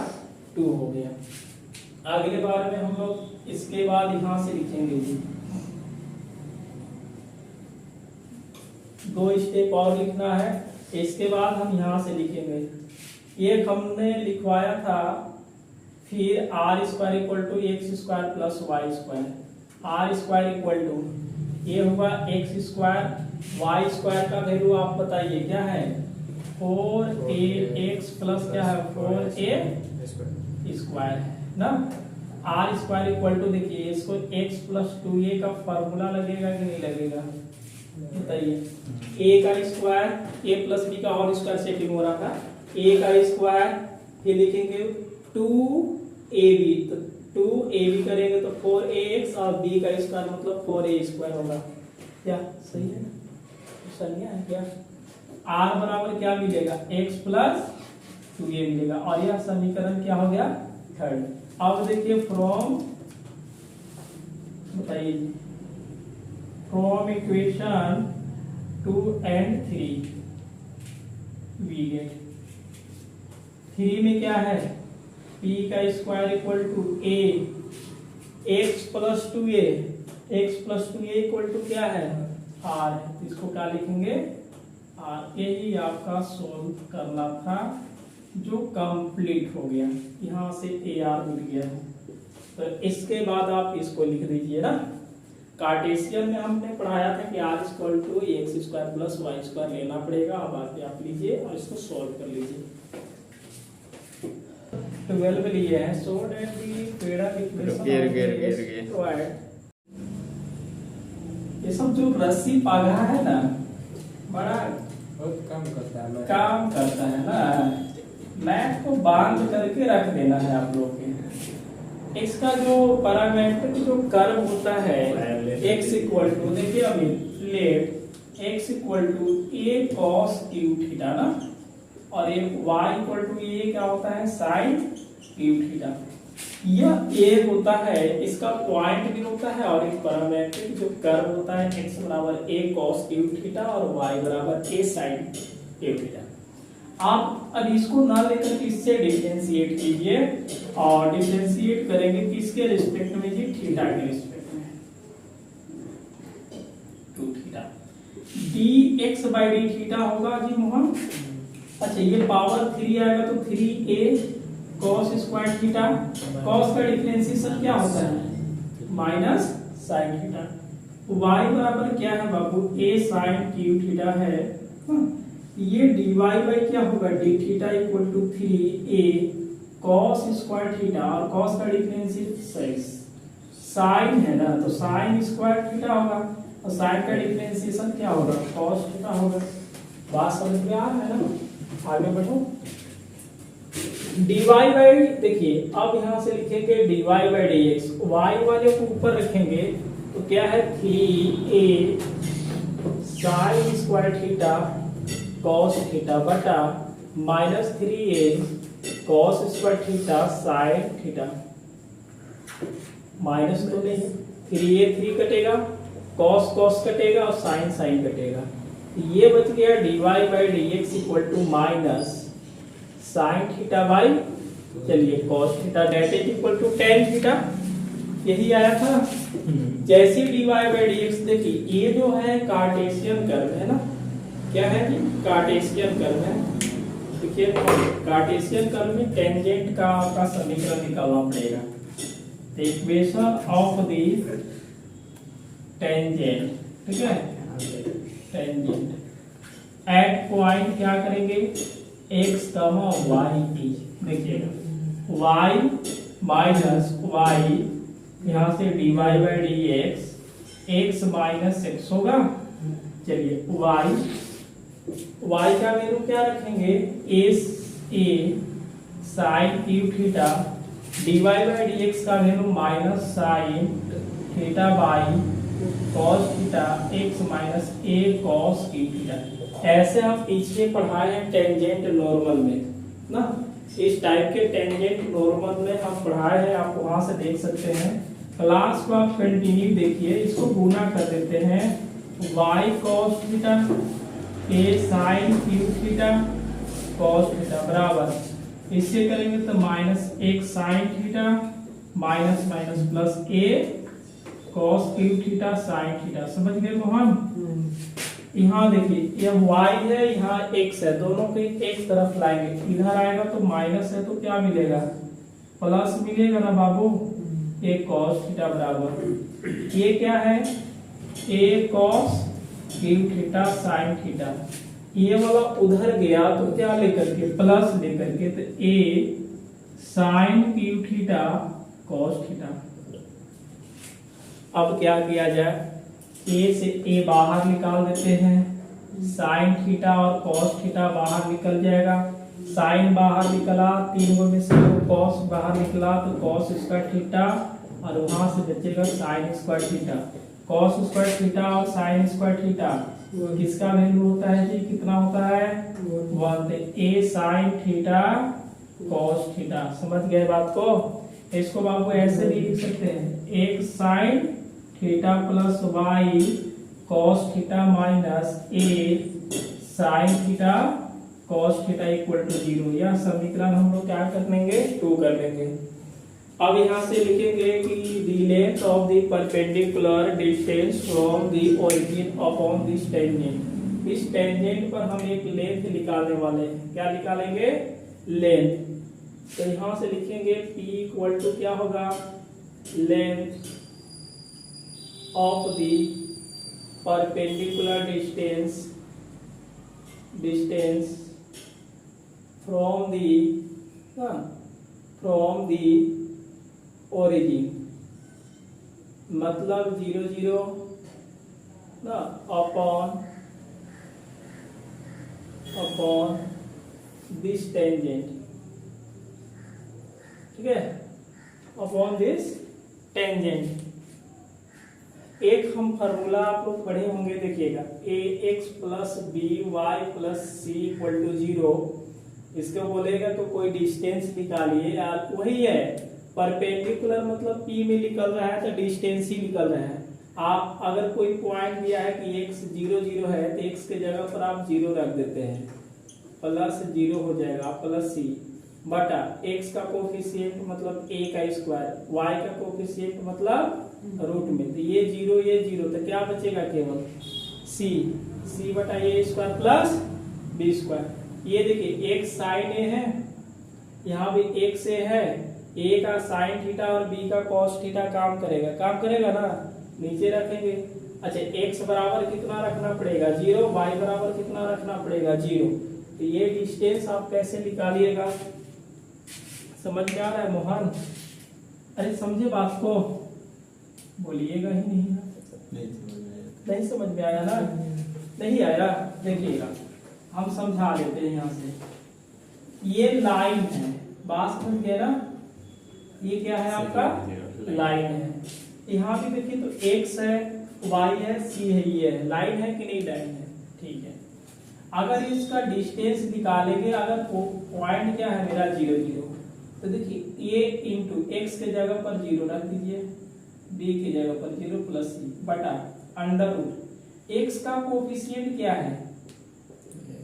2 हो गया। अगले बार में हम लोग इसके बाद यहां से लिखेंगे जी 2 स्टेप और लिखना है। इसके बाद हम यहां से लिखेंगे, एक हमने लिखवाया था, फिर r square equal to x square plus Y square, are square equal to ये होगा एक्स स्क्वायर, वाई स्क्वायर का वैल्यू आप बताइए क्या है 4ax प्लस क्या है 4a स्क्वायर ना। आर स्क्वायर इक्वल टू देखिए इसको x प्लस 2a का फॉर्मूला लगेगा कि नहीं लगेगा बताइए। a का स्क्वायर a प्लस b का और स्क्वायर सेटिंग हो रहा था, a का स्क्वायर फिर लिखेंगे 2ab, तो 2ab करेंगे तो 4ax और b का स्क्वायर मतलब 4a स्क्वायर होगा। क्या सही है, सही है क्या। r बराबर क्या मिलेगा x प्लस 2a मिलेगा और यह समीकरण क्या हो गया थर्ड। अब देखिए फ्रॉम बताइए from equation 2 and 3 we get 3 में क्या है p का square equal to a x plus 2a, x plus 2a equal to क्या है r, इसको क्या लिखेंगे r। यही आपका सोल्व करना था जो कंप्लीट हो गया, यहाँ से ar मिल गया है। तो इसके बाद आप इसको लिख दीजिए ना, कार्टेशियन में हमने पढ़ाया था कि r equal to x square plus Y square लेना पड़ेगा। अब आगे आप लीजिए और इसको सॉल्व कर लीजिए। 12 लिए है सो दैट दी पेड़ा ये सब जो रस्सी पागा है ना बड़ा बहुत काम करता है ना, मैथ को बांध करके रख देना है आप लोग के। इसका जो पैरामीट्रिक जो कर्व होता है x इक्वल टू देखिए अभी let x equal to a cos q theta ना, और ये y इक्वल टू ये क्या होता है sin q थीटा। यह a होता है, इसका पॉइंट भी होता है, और एक पैरामीट्रिक जो कर्व होता है x बराबर a cos q थीटा और y बराबर a sin q थीटा। आप अब इसको ना लेकर के इससे डिफरेंशिएट कीजिए, और डिफरेंशिएट करेंगे किसके रिस्पेक्ट में जी थीटा के रिस्पेक्ट में 2 theta. dx by D theta होगा जी मोहन। अच्छा ये पावर 3 आएगा तो 3a cos square theta, cos का डिफरेंशिएशन क्या होता है माइनस sin थीटा। y बराबर क्या है बाबू a sin q थीटा है। ये dy बाई क्या होगा d theta equal to 3a cos square theta, और cos का डिफरेंशिएशन sin है ना तो sin स्क्वायर थीटा होगा, और sin का डिफरेंशिएशन क्या होगा cos थीटा होगा। बात समझ में आ रहा है ना, आगे बढ़ो। dy बाई देखिए अब यहां से लिखेंगे dy बाई dx, y वाले को ऊपर रखेंगे तो क्या है 3a sin square theta cos थीटा बटा minus 3a cos square theta sin थीटा। माइनस तो नहीं, 3a 3 कटेगा, cos cos कटेगा और sin sin कटेगा। ये बच गया dy by dx equal to minus sin theta by चलिए cos theta that is equal to tan theta. यही आया था। जैसे dy बाई dx देखिए ये जो है कार्टेशियन कर्व है ना, क्या है कि कार्टेशियन कर्व है। देखिए कार्टेशियन कर्व में टेंजेंट का आपका समीकरण निकालना पड़ेगा। The equation of the tangent, ठीक है, टेंजेंट एट पॉइंट क्या करेंगे x, y की, देखिएगा y माइनस y यहाँ से dy by dx, x minus x होगा। चलिए y का वैल्यू क्या रखेंगे, a sine q theta, dy by dx का value minus sine theta by cos theta, x minus a cos q theta. ऐसे हम पीछे पढ़ाए हैं टेंजेंट नॉर्मल में ना, इस टाइप के टेंजेंट नॉर्मल में हम पढ़ाए हैं, आप वहां से देख सकते हैं। क्लास को आप कंटिन्यू देखिए, इसको गुना कर देते हैं y cos theta a sin Q theta cos theta बराबर, इससे करेंगे तो माइनस एक sin थीटा minus minus plus a cos Q theta sin theta. समझ गए मोहन? यहाँ देखिए यह y है, यहाँ x है, दोनों को एक तरफ लाएंगे, इधर आएगा तो माइनस है तो क्या मिलेगा, प्लस मिलेगा ना बाबू, a cos थीटा बराबर ये क्या है, a cos Q theta sin theta. ये वाला उधर गया तो क्या लेकर के, प्लस लेकर के, तो a sin Q theta cos theta. अब क्या किया जाए, a से a बाहर निकाल देते हैं, sin थीटा और cos थीटा बाहर निकल जाएगा, sin बाहर निकला, तीन गो में से cos बाहर निकला तो cos स्क्वायर थीटा, और वहां से बचेगा sin square theta. cos square theta और sin स्क्वायर थीटा किसका वैल्यू होता है जी, कितना होता है, 1। a sin theta cos theta. समझ गए बात को? इसको बाबू ऐसे भी लिख सकते हैं, एक sin theta plus y cos theta minus a sin theta cos theta equal to 0। यह समीकरण हम लोग क्या कर लेंगे, 2 कर लेंगे। अब यहाँ से लिखेंगे कि the length of the perpendicular distance from the origin upon this tangent। इस टेंजेंट पर हम एक लेंथ निकालने वाले हैं, क्या निकालेंगे, लेंथ। तो यहाँ से लिखेंगे p इक्वल टू क्या होगा, length of the perpendicular distance from the origin, मतलब 0 0 ना upon this tangent, ठीक है, upon this tangent। एक हम फार्मूला आप लोग पढ़े होंगे, देखिएगा ax plus b y plus c equal to 0। इसको बोलेगा तो कोई डिस्टेंस निकालिए यार, वही है परपेंडिकुलर, मतलब p में निकल रहा है तो डिस्टेंस ही निकल रहा है। आप अगर कोई पॉइंट दिया है कि x 0 0 है तो x के जगह पर आप 0 रख देते हैं, प्लस 0 हो जाएगा प्लस c बटा x का कोफिशिएंट मतलब a का स्क्वायर, y का कोफिशिएंट मतलब रूट में, तो ये 0 तो क्या बचेगा, केवल c बटा a square plus b square. ये देखिए x साइन a है, यहाँ भी x a है, a का साइन थीटा और b का कॉस थीटा काम करेगा ना, नीचे रखेंगे। अच्छा x बराबर कितना रखना पड़ेगा, 0, y बराबर कितना रखना पड़ेगा, 0। तो ये डिस्टेंस आप कैसे निकालिएगा, समझ में आ रहा है मोहन? अरे समझे बात को, बोलिएगा ही नहीं समझ में आया ना, नहीं आया, देखिएगा हम समझा देते हैं। यहाँ से ये लाइन है, बात समझ गए ना, ये क्या है आपका, लाइन है। यहाँ भी देखिए तो x है, y है, c है, ये है, लाइन है कि नहीं, लाइन है, ठीक है। अगर इसका डिस्टेंस निकालेंगे, अगर पॉइंट क्या है मेरा 0 0, तो देखिए ये इंटू x के जगह पर 0 रख दीजिए, b की जगह पर 0 प्लस c बटा अंडर रूट x का कोफिशिएंट क्या है,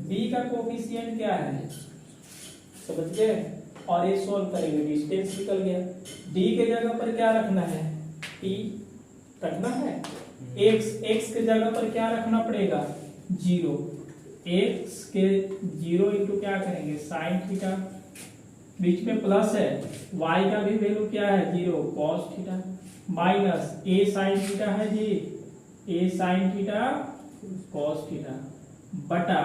b का कोफिशिएंट क्या है, समझ गए? और ये सोल्व करेंगे, डिस्टेंस निकल गया। d के जगह पर क्या रखना है, t रखना है, x के जगह पर क्या रखना पड़ेगा, 0। एक्स के 0 इंटू क्या करेंगे साइन थीटा, बीच में प्लस है, y का भी वैल्यू क्या है 0 कॉस थीटा, माइनस ए साइन थीटा है जी, ए साइन थीटा कॉस थीटा बटा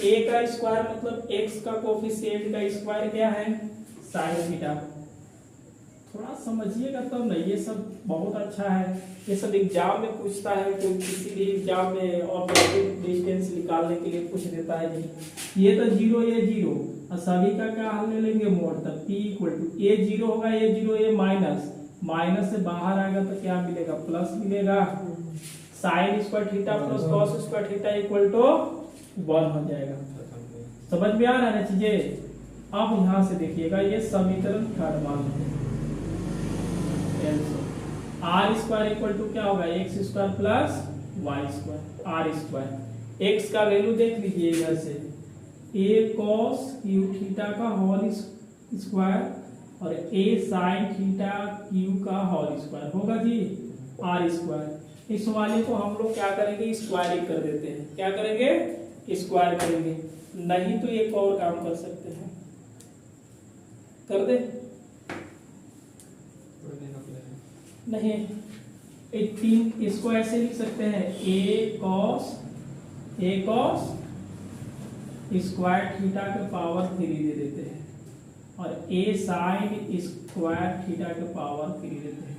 ए का स्क्वायर मतलब x का कोफिशिएंट का स्क्वायर क्या है साइन थीटा। थोड़ा समझिएगा तब नहीं, ये सब बहुत अच्छा है, ये सब एग्जाम में पूछता है, कोई किसी भी एग्जाम में ऑब्जेक्टिव डिस्टेंस निकालने के लिए पूछ देता है जी। ये तो 0 ये 0 और सभी का क्या हल ले लेंगे मोड, तब p इक्वल टू ये 0 होगा, ये 0 ये माइनस, माइनस से बाहर आएगा तो क्या मिलेगा प्लस मिलेगा, sine square theta plus cos square theta equal to 1 हो जाएगा। समझ में आ रहा है ना चीजें। अब यहां से देखिएगा ये समीकरण थर्ड मान लेते हैं, आर स्क्वायर इक्वल टू क्या होगा x square plus Y square, are square x का वैल्यू देख लीजिए इधर से, ए कॉस क्यू थीटा का होल स्क्वायर और ए साइन थीटा क्यू का होल स्क्वायर होगा जी आर स्क्वायर। इस वाले को हम लोग क्या करेंगे स्क्वायरिंग कर देते हैं, क्या करेंगे स्क्वायर करेंगे, नहीं तो एक और काम कर सकते हैं, कर दे नहीं, एक तीन इसको ऐसे लिख सकते हैं ए कॉस स्क्वायर थीटा के पावर 3 दे देते हैं और ए साइन स्क्वायर थीटा के पावर 3 देते हैं।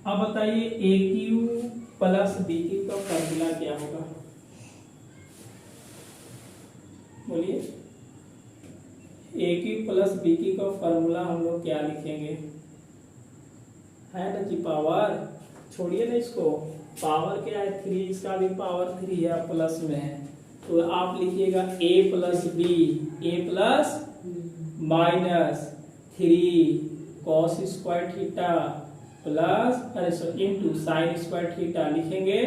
अब बताइए ए क्यू प्लस बी क्यू का फॉर्मूला क्या होगा, बोलिए ए क्यू प्लस बी क्यू का फॉर्मूला हम लोग क्या लिखेंगे, है ना जी पावर, छोड़िए ना इसको, पावर क्या है 3, इसका भी पावर 3 है प्लस में है, तो आप लिखिएगा a plus B A plus minus 3 cos square theta plus अरे sorry into sine square theta लिखेंगे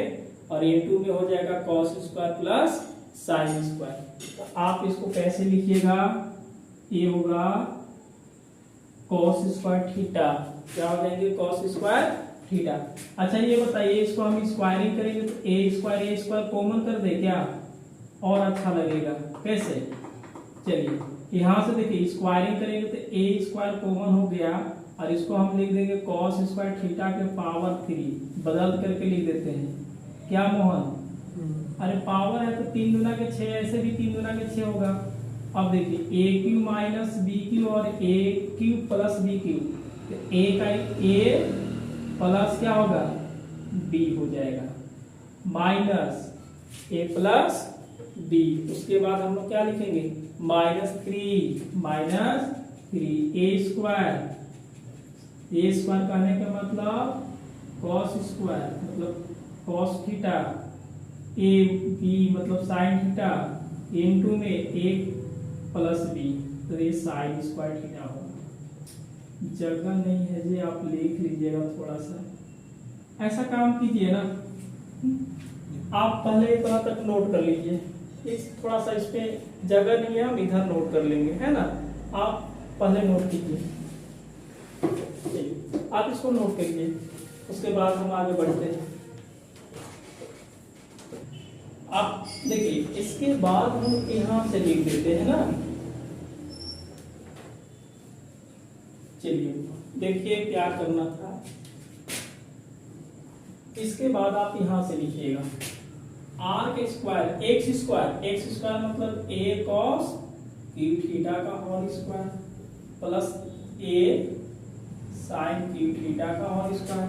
और इंटू में हो जाएगा cos square plus sine square. तो आप इसको कैसे लिखिएगा, ये होगा कॉस स्क्वायर थीटा, क्या हो जाएंगे कॉस स्क्वायर थीटा। अच्छा ये बताइए इसको हम स्क्वायरिंग करेंगे तो ए स्क्वायर कॉमन कर दे क्या, और अच्छा लगेगा कैसे, चलिए यहां से देखिए स्क्वायरिंग करेंगे तो ए स्क्वायर कॉमन हो गया और इसको हम लिख देंगे कॉस स्क्वायर थीटा के पावर 3 बदल करके लिख देते हैं क्या मोहन, अरे पावर है तो 3 गुना के 6, ऐसे भी 3 गुना के 6 होगा। अब देखिए ए क्यू माइनस बी क्यू और ए क्यू प्लस बी क्यू, तो ए का ए प्लस क्या होगा बी हो जाएगा माइनस ए प्लस बी, उसके बाद हम लोग क्या लिखेंगे -3 ए स्क्वायर कहने का मतलब कॉस स्क्वायर मतलब कॉस थीटा, ए बी मतलब साइन थीटा, इनटू में ए प्लस बी, तो ये साइन स्क्वायर थीटा होगा। जगह नहीं है जी, आप लिख लीजिएगा थोड़ा सा, ऐसा काम कीजिए ना, आप पहले इतना तक नोट कर लीजिए, इस थोड़ा सा इस पे जगह नहीं है, हम इधर नोट कर लेंगे, है ना, आप पहले नोट कीजिए, आप इसको नोट करिए, उसके बाद हम आगे बढ़ते हैं। आप देखिए इसके बाद हम यहां से लिख देते हैं ना, चलिए देखिए क्या करना था, इसके बाद आप यहां से लिखिएगा आर के स्क्वायर एक्स स्क्वायर मतलब ए कॉस क्यू थीटा का whole square plus a sine q theta का whole square,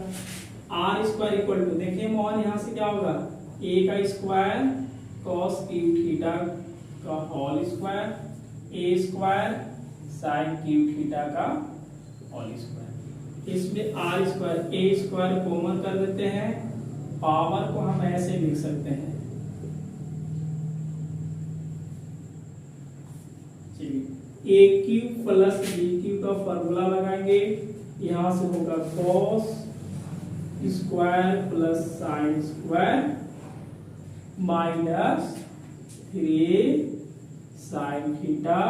are square equal to देखिए मोहन यहां से क्या होगा ए का स्क्वायर कॉस क्यू थीटा का होल स्क्वायर ए स्क्वायर साइन क्यू थीटा का होल स्क्वायर, इसमें आर स्क्वायर ए स्क्वायर कॉमन कर देते हैं, पावर को हम ऐसे लिख सकते हैं, चलिए A Q plus B Q का फॉर्मूला लगाएंगे, यहां से होगा cos square plus sine square minus 3 sine theta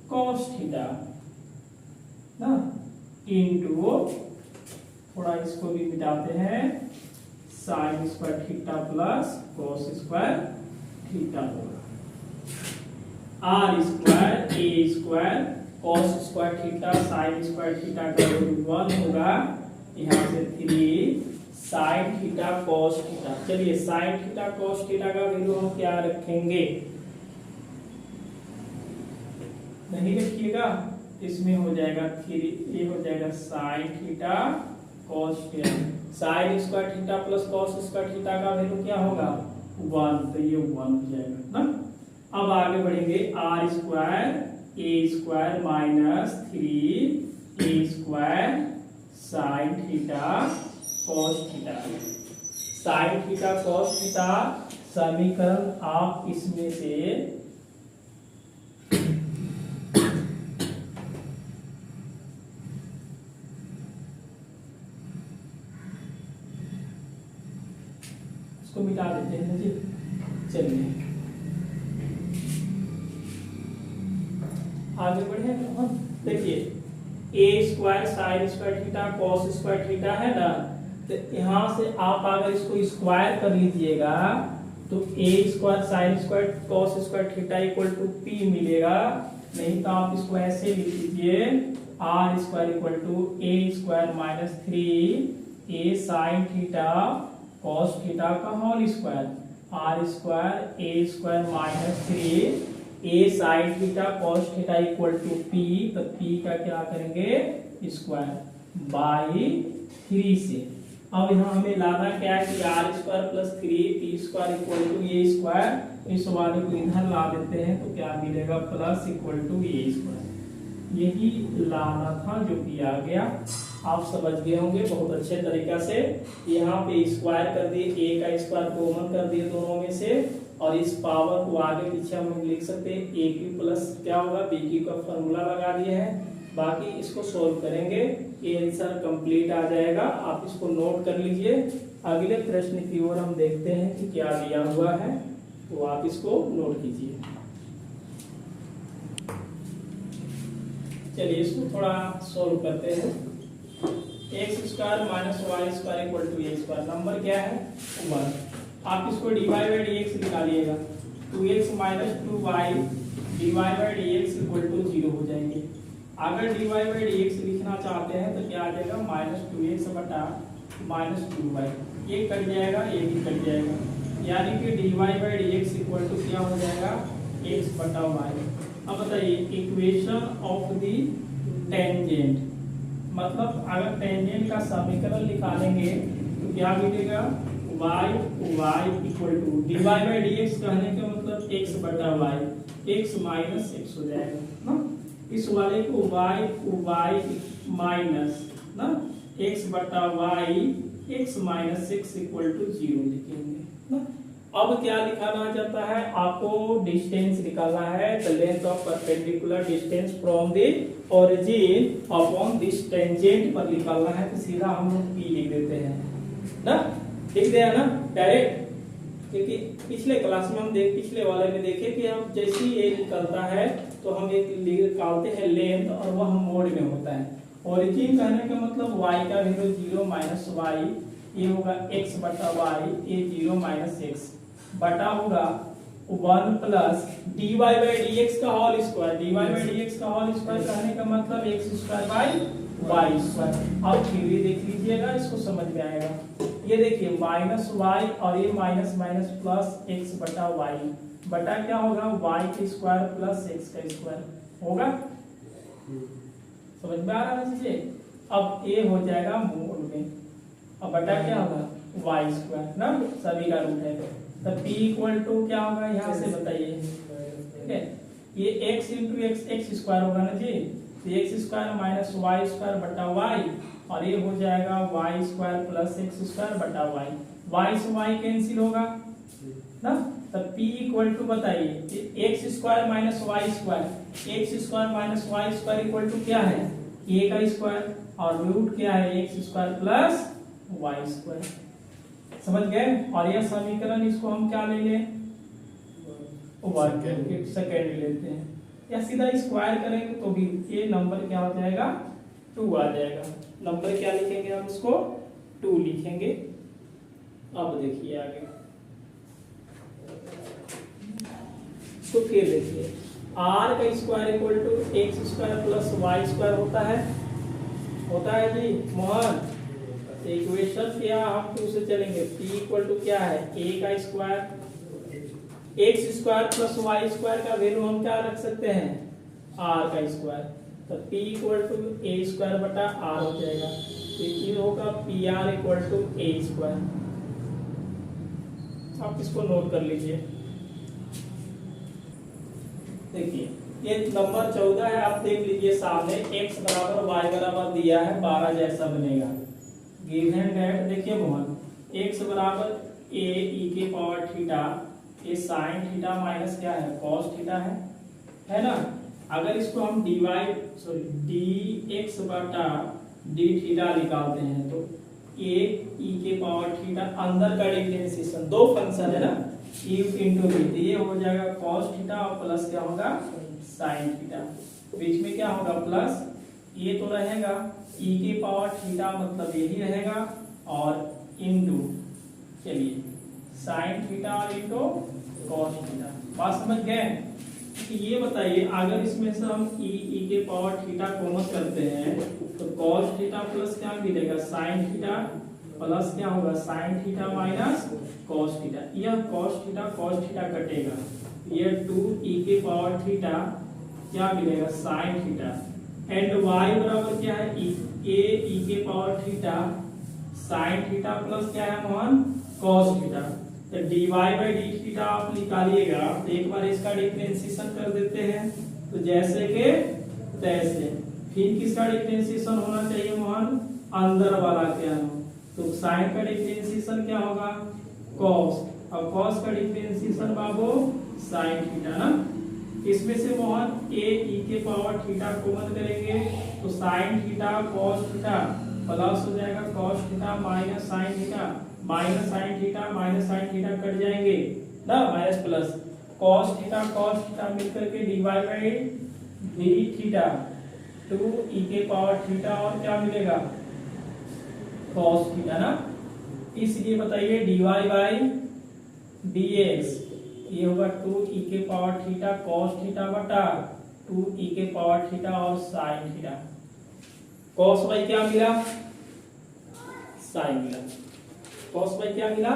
cos theta ना, इंटू थोड़ा इसको भी मिटाते हैं sine square theta plus cos square theta होगा। आर स्क्वायर ए square cos square theta sine square theta का वैल्यू 1 होगा। यहाँ से 3 साइन थीटा कॉस थीटा। चलिए साइन थीटा कॉस थीटा का वैल्यू हम क्या रखेंगे, नहीं रखिएगा, इसमें हो जाएगा 3, ये हो जाएगा sign theta cos theta. Sine square theta plus cos square theta का वैल्यू क्या होगा 1, तो ये 1 हो जाएगा ना। अब आगे बढ़ेंगे, r square A square minus 3 a square sine theta cos theta. Sine theta cos theta समीकरण आप इसमें से इसको मिटा देते हैं जी। चलिए आगे बढ़े हम। देखिए A square sine square theta cos square theta है ना, तो यहां से आप अगर इसको स्क्वायर कर लीजिएगा तो A square sine square cos square theta equal to P मिलेगा। नहीं तो आप इसको ऐसे लिख लीजिए, R square equal to A square minus 3 A sine theta cos theta का whole square, are square A square minus 3 A sine theta cos theta equal to P. तो पी का क्या करेंगे स्क्वायर बाई 3 से। अब यहाँ हमें लाना क्या है कि are square plus 3 p square equal to A square. इस वाले को इधर ला देते हैं तो क्या मिलेगा plus equal to A square. यही लाना था जो कि आ गया। आप समझ गए होंगे बहुत अच्छे तरीका से। यहाँ पे स्क्वायर कर दिए, ए का स्क्वायर कॉमन कर दिए दोनों में से, और इस पावर को आगे पीछे हम लिख सकते हैं ए क्यू प्लस क्या होगा बी क्यू का फॉर्मूला लगा दिए हैं। बाकी इसको सोल्व करेंगे, ये आंसर कंप्लीट आ जाएगा। आप इसको नोट कर लीजिए। अगले प्रश्न की ओर हम देखते हैं कि क्या दिया हुआ है, तो आप इसको नोट कीजिए। चलिए इसको थोड़ा सोल्व करते हैं। X square minus Y square equal to A square. Number क्या है 1। आप इसको D Y by D X निकालिएगा, 2x minus 2y D Y by D x equal to 0 हो जाएंगे। अगर D Y by D X लिखना चाहते हैं तो क्या आ जाएगा माइनस 2x बटा माइनस 2y। ये कट जाएगा, ये भी कट जाएगा, यानी कि d Y by D x equal to क्या हो जाएगा x बटा y। अब बताइए इक्वेशन ऑफ द टेंजेंट, मतलब अगर टेंजेंट का समीकरण निकालेंगे तो क्या मिलेगा y equal to d Y by D x कहने का मतलब x बटा y, x माइनस x हो जाएगा ना। इस वाले को y माइनस ना x बटा y x minus x equal to 0 लिखेंगे ना। अब क्या निकालना चाहता है आपको, डिस्टेंस निकालना है, the length of perpendicular distance from the origin upon this tangent पर निकालना है। तो सीधा हम लोग p लिख देते हैं ना, लिख दिया ना डायरेक्ट। क्योंकि पिछले क्लास में हम पिछले वाले में देखे कि हम जैसे ही ये निकलता है तो हम एक निकालते हैं लेंथ, और वह मोड में होता है। ओरिजिन कहने का मतलब y का वैल्यू 0 माइनस y, ये होगा x बटा y, ये 0 माइनस x बटा होगा 1 plus D Y by D X का whole square. D Y by D X का होल स्क्वायर कहने का मतलब x square by Y square. अब फिर भी देख लीजिएगा, इसको समझ में आएगा। ये देखिए माइनस वाई और ये माइनस माइनस प्लस एक्स बटा वाई बटा क्या होगा वाई का स्क्वायर प्लस एक्स का स्क्वायर होगा। समझ में आ रहा है चीजें। अब ये हो जाएगा मोड में, अब बटा क्या होगा वाई स्क्वायर ना, सभी का रूट है। तो p इक्वल टू क्या होगा यहाँ से बताइए, ठीक है। ये x इंटू एक्स स्क्वायर होगा ना जी, तो x square minus Y square बटा वाई, और ये हो जाएगा y square plus x square बटा वाई। वाई से वाई कैंसिल होगा ना, तो p इक्वल टू बताइए x square minus Y square, x square minus Y square equal to क्या है a का स्क्वायर, और रूट क्या है x square plus Y square. समझ गए। और यह समीकरण इसको हम क्या ले लें सेकेंड लेते हैं, या सीधा स्क्वायर करेंगे तो भी ये नंबर क्या हो जाएगा 2 आ जाएगा। नंबर क्या लिखेंगे हम इसको 2 लिखेंगे। अब देखिए आगे, तो फिर देखिए आर का square equal to x square plus Y square होता है जी मोहन। इक्वेशन क्या हम क्यों से चलेंगे, p इक्वल टू क्या है a का square, x square plus Y square का वैल्यू हम क्या रख सकते हैं r का स्क्वायर, तो p equal to a square बटा r हो जाएगा, तो ये होगा pr equal to a square. आप इसको नोट कर लीजिए। देखिए ये नंबर 14 है, आप देख लीजिए सामने x बराबर y बराबर दिया है 12 जैसा बनेगा। गिवन दैट देखिए मोहन x बराबर a e के पावर थीटा, ये साइन थीटा माइनस क्या है कॉस थीटा है ना। अगर इसको हम dx बटा d थीटा निकालते हैं तो a e के पावर थीटा अंदर का डिफरेंशिएशन, दो फंक्शन है ना e इंटू b, ये हो जाएगा cos थीटा और प्लस क्या होगा sin थीटा, बीच में क्या होगा प्लस, ये तो रहेगा e के पावर थीटा मतलब यही रहेगा और इंटू चलिए sin थीटा और इंटू cos थीटा। बात समझ गए। ये बताइए अगर इसमें से हम e के पावर थीटा कॉमन करते हैं तो cos थीटा प्लस क्या मिलेगा sin थीटा प्लस क्या होगा sin थीटा माइनस cos थीटा, यह cos थीटा कटेगा, यह 2e के पावर थीटा क्या मिलेगा sin थीटा, एंड y बराबर क्या है e के power theta sin theta plus क्या है मोहन cos थीटा। तो dy बाई डी थीटा आप निकालिएगा तो एक बार इसका डिफरेंशिएशन कर देते हैं तो जैसे के तैसे, फिर किसका डिफरेंशिएशन होना चाहिए मोहन अंदर वाला क्या हो, तो साइन का डिफरेंशिएशन क्या होगा cos, और cos का डिफरेंशिएशन बाबू sin थीटा ना। इसमें से मोहन a e के पावर थीटा कॉमन करेंगे तो sin theta cos theta plus हो जाएगा cos थीटा माइनस sin थीटा, माइनस sin थीटा कट जाएंगे ना, माइनस प्लस cos थीटा मिलकर के dy by D theta 2e के पावर थीटा और क्या मिलेगा cos थीटा ना। इसलिए बताइए dy बाई dx ये होगा 2e के पावर थीटा cos थीटा बटा 2e के पावर थीटा और sin थीटा, cos बाई क्या मिला sin मिला, cos बाई क्या मिला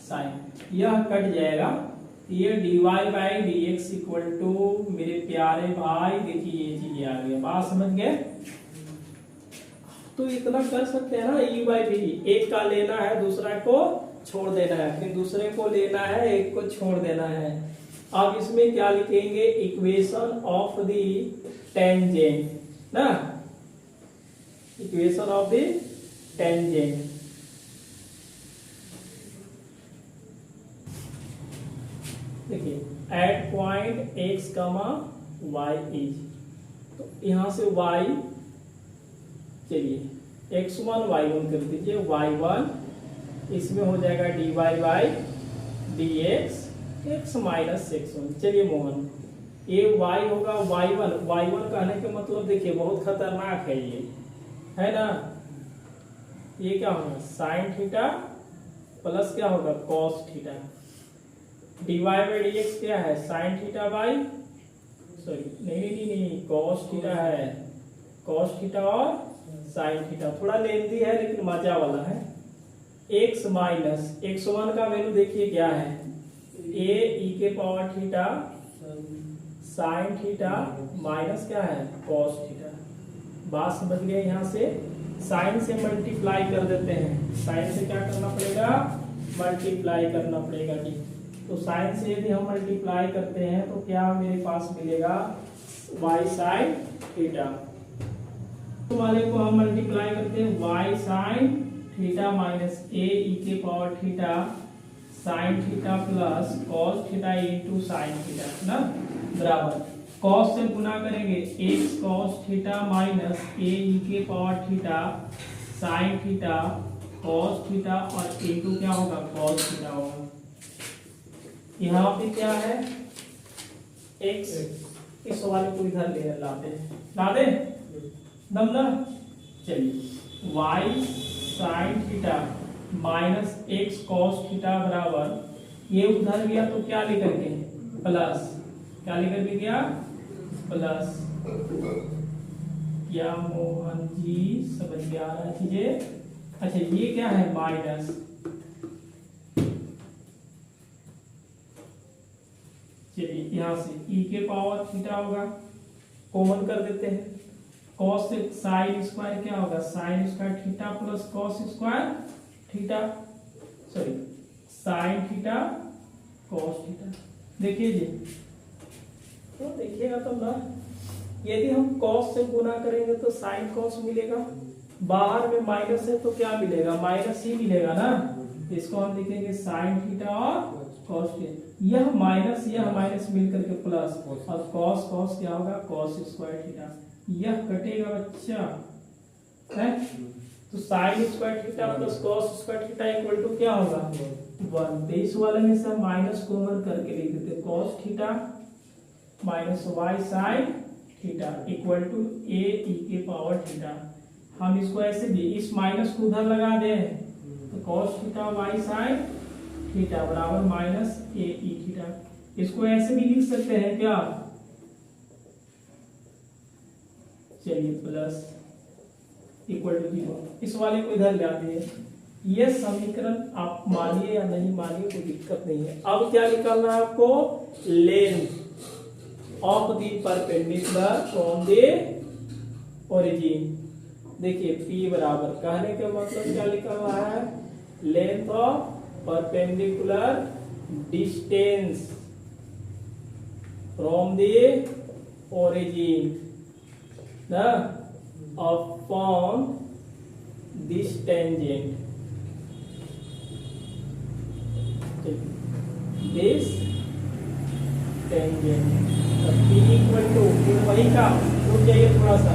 sin, यह कट जाएगा, ये dy by dx equal to मेरे प्यारे भाई देखिए ये चीज आ गई, बात समझ गए। तो इतना कर सकते हैं ना e बाई डी, एक का लेना है दूसरा को छोड़ देना है, फिर दूसरे को लेना है एक को छोड़ देना है। अब इसमें क्या लिखेंगे इक्वेशन ऑफ द टेंजेंट ना, इक्वेशन ऑफ द टेंजेंट। देखिए एट पॉइंट x कमा y इज, तो यहां से y चलिए x1 y1 कर दीजिए, y1 इसमें हो जाएगा dy by dx x minus x1। चलिए मोहन ये y होगा y1 कहने के मतलब देखिए बहुत खतरनाक है ये, है ना, ये क्या होगा sin थीटा प्लस क्या होगा cos theta, dy by dx क्या है sin थीटा बाई नहीं cos थीटा है, cos थीटा और sin थीटा, थोड़ा लेंदी है लेकिन मजा वाला है। x माइनस x1 का वैल्यू देखिए क्या है a e के पावर थीटा sin थीटा माइनस क्या है cos थीटा। बात समझ गए, यहाँ से sin से मल्टीप्लाई कर देते हैं, sin से क्या करना पड़ेगा मल्टीप्लाई करना पड़ेगा जी। तो sin से यदि हम मल्टीप्लाई करते हैं तो क्या मेरे पास मिलेगा y sin थीटा, तो वाले को हम मल्टीप्लाई करते हैं y sin थीटा माइनस a e के power theta sin theta plus cos theta into sin theta ना, बराबर cos से गुना करेंगे x cos theta minus a e के power theta sin theta cos theta और इंटू क्या होगा cos थीटा होगा। यहाँ पे क्या है x, इस वाले को इधर ले ला दे दम ना, चलिए y sin थीटा माइनस एक्स कॉस थीटा बराबर, ये उधर गया तो क्या लेकर के प्लस, क्या लेकर के गया प्लस। क्या मोहन जी समझ में आ रहा है चीजें? अच्छा ये क्या है माइनस, चलिए यहां से e के पावर थीटा होगा, कॉमन कर देते हैं। कॉस से साइन स्क्वायर क्या होगा, sign square theta plus cos square theta, sorry sine theta cos theta. देखिए जी, तो देखिएगा तो ना, यदि हम कॉस से गुना करेंगे तो साइन कॉस मिलेगा, बाहर में माइनस है तो क्या मिलेगा, माइनस ही मिलेगा ना। इसको हम लिखेंगे साइन थीटा और कॉस थीटा, यह माइनस मिलकर के प्लस, और कॉस कॉस क्या होगा कॉस स्क्वायर थीटा, यह कटेगा बच्चा है। तो sine square theta plus cos square theta equal to क्या होगा 1। तो इस वाले में से माइनस कॉमन करके लिख देते, cos theta minus Y sine theta equal to A E के पावर थीटा। हम इसको ऐसे भी इस माइनस को उधर लगा दे तो cos theta y sine theta बराबर माइनस ए ई थीटा। इसको ऐसे भी लिख सकते हैं क्या, चलिए प्लस इक्वल टू 0। इस वाले को इधर ले आते हैं। ये समीकरण आप मानिए या नहीं मानिए कोई दिक्कत नहीं है। अब क्या निकालना है आपको, length of the perpendicular from the origin. देखिए P बराबर, कहने का मतलब क्या निकल रहा है, length of perpendicular distance from the origin upon this tangent, this tangent। P equal to, फिर वही काम रुक जाइए थोड़ा सा,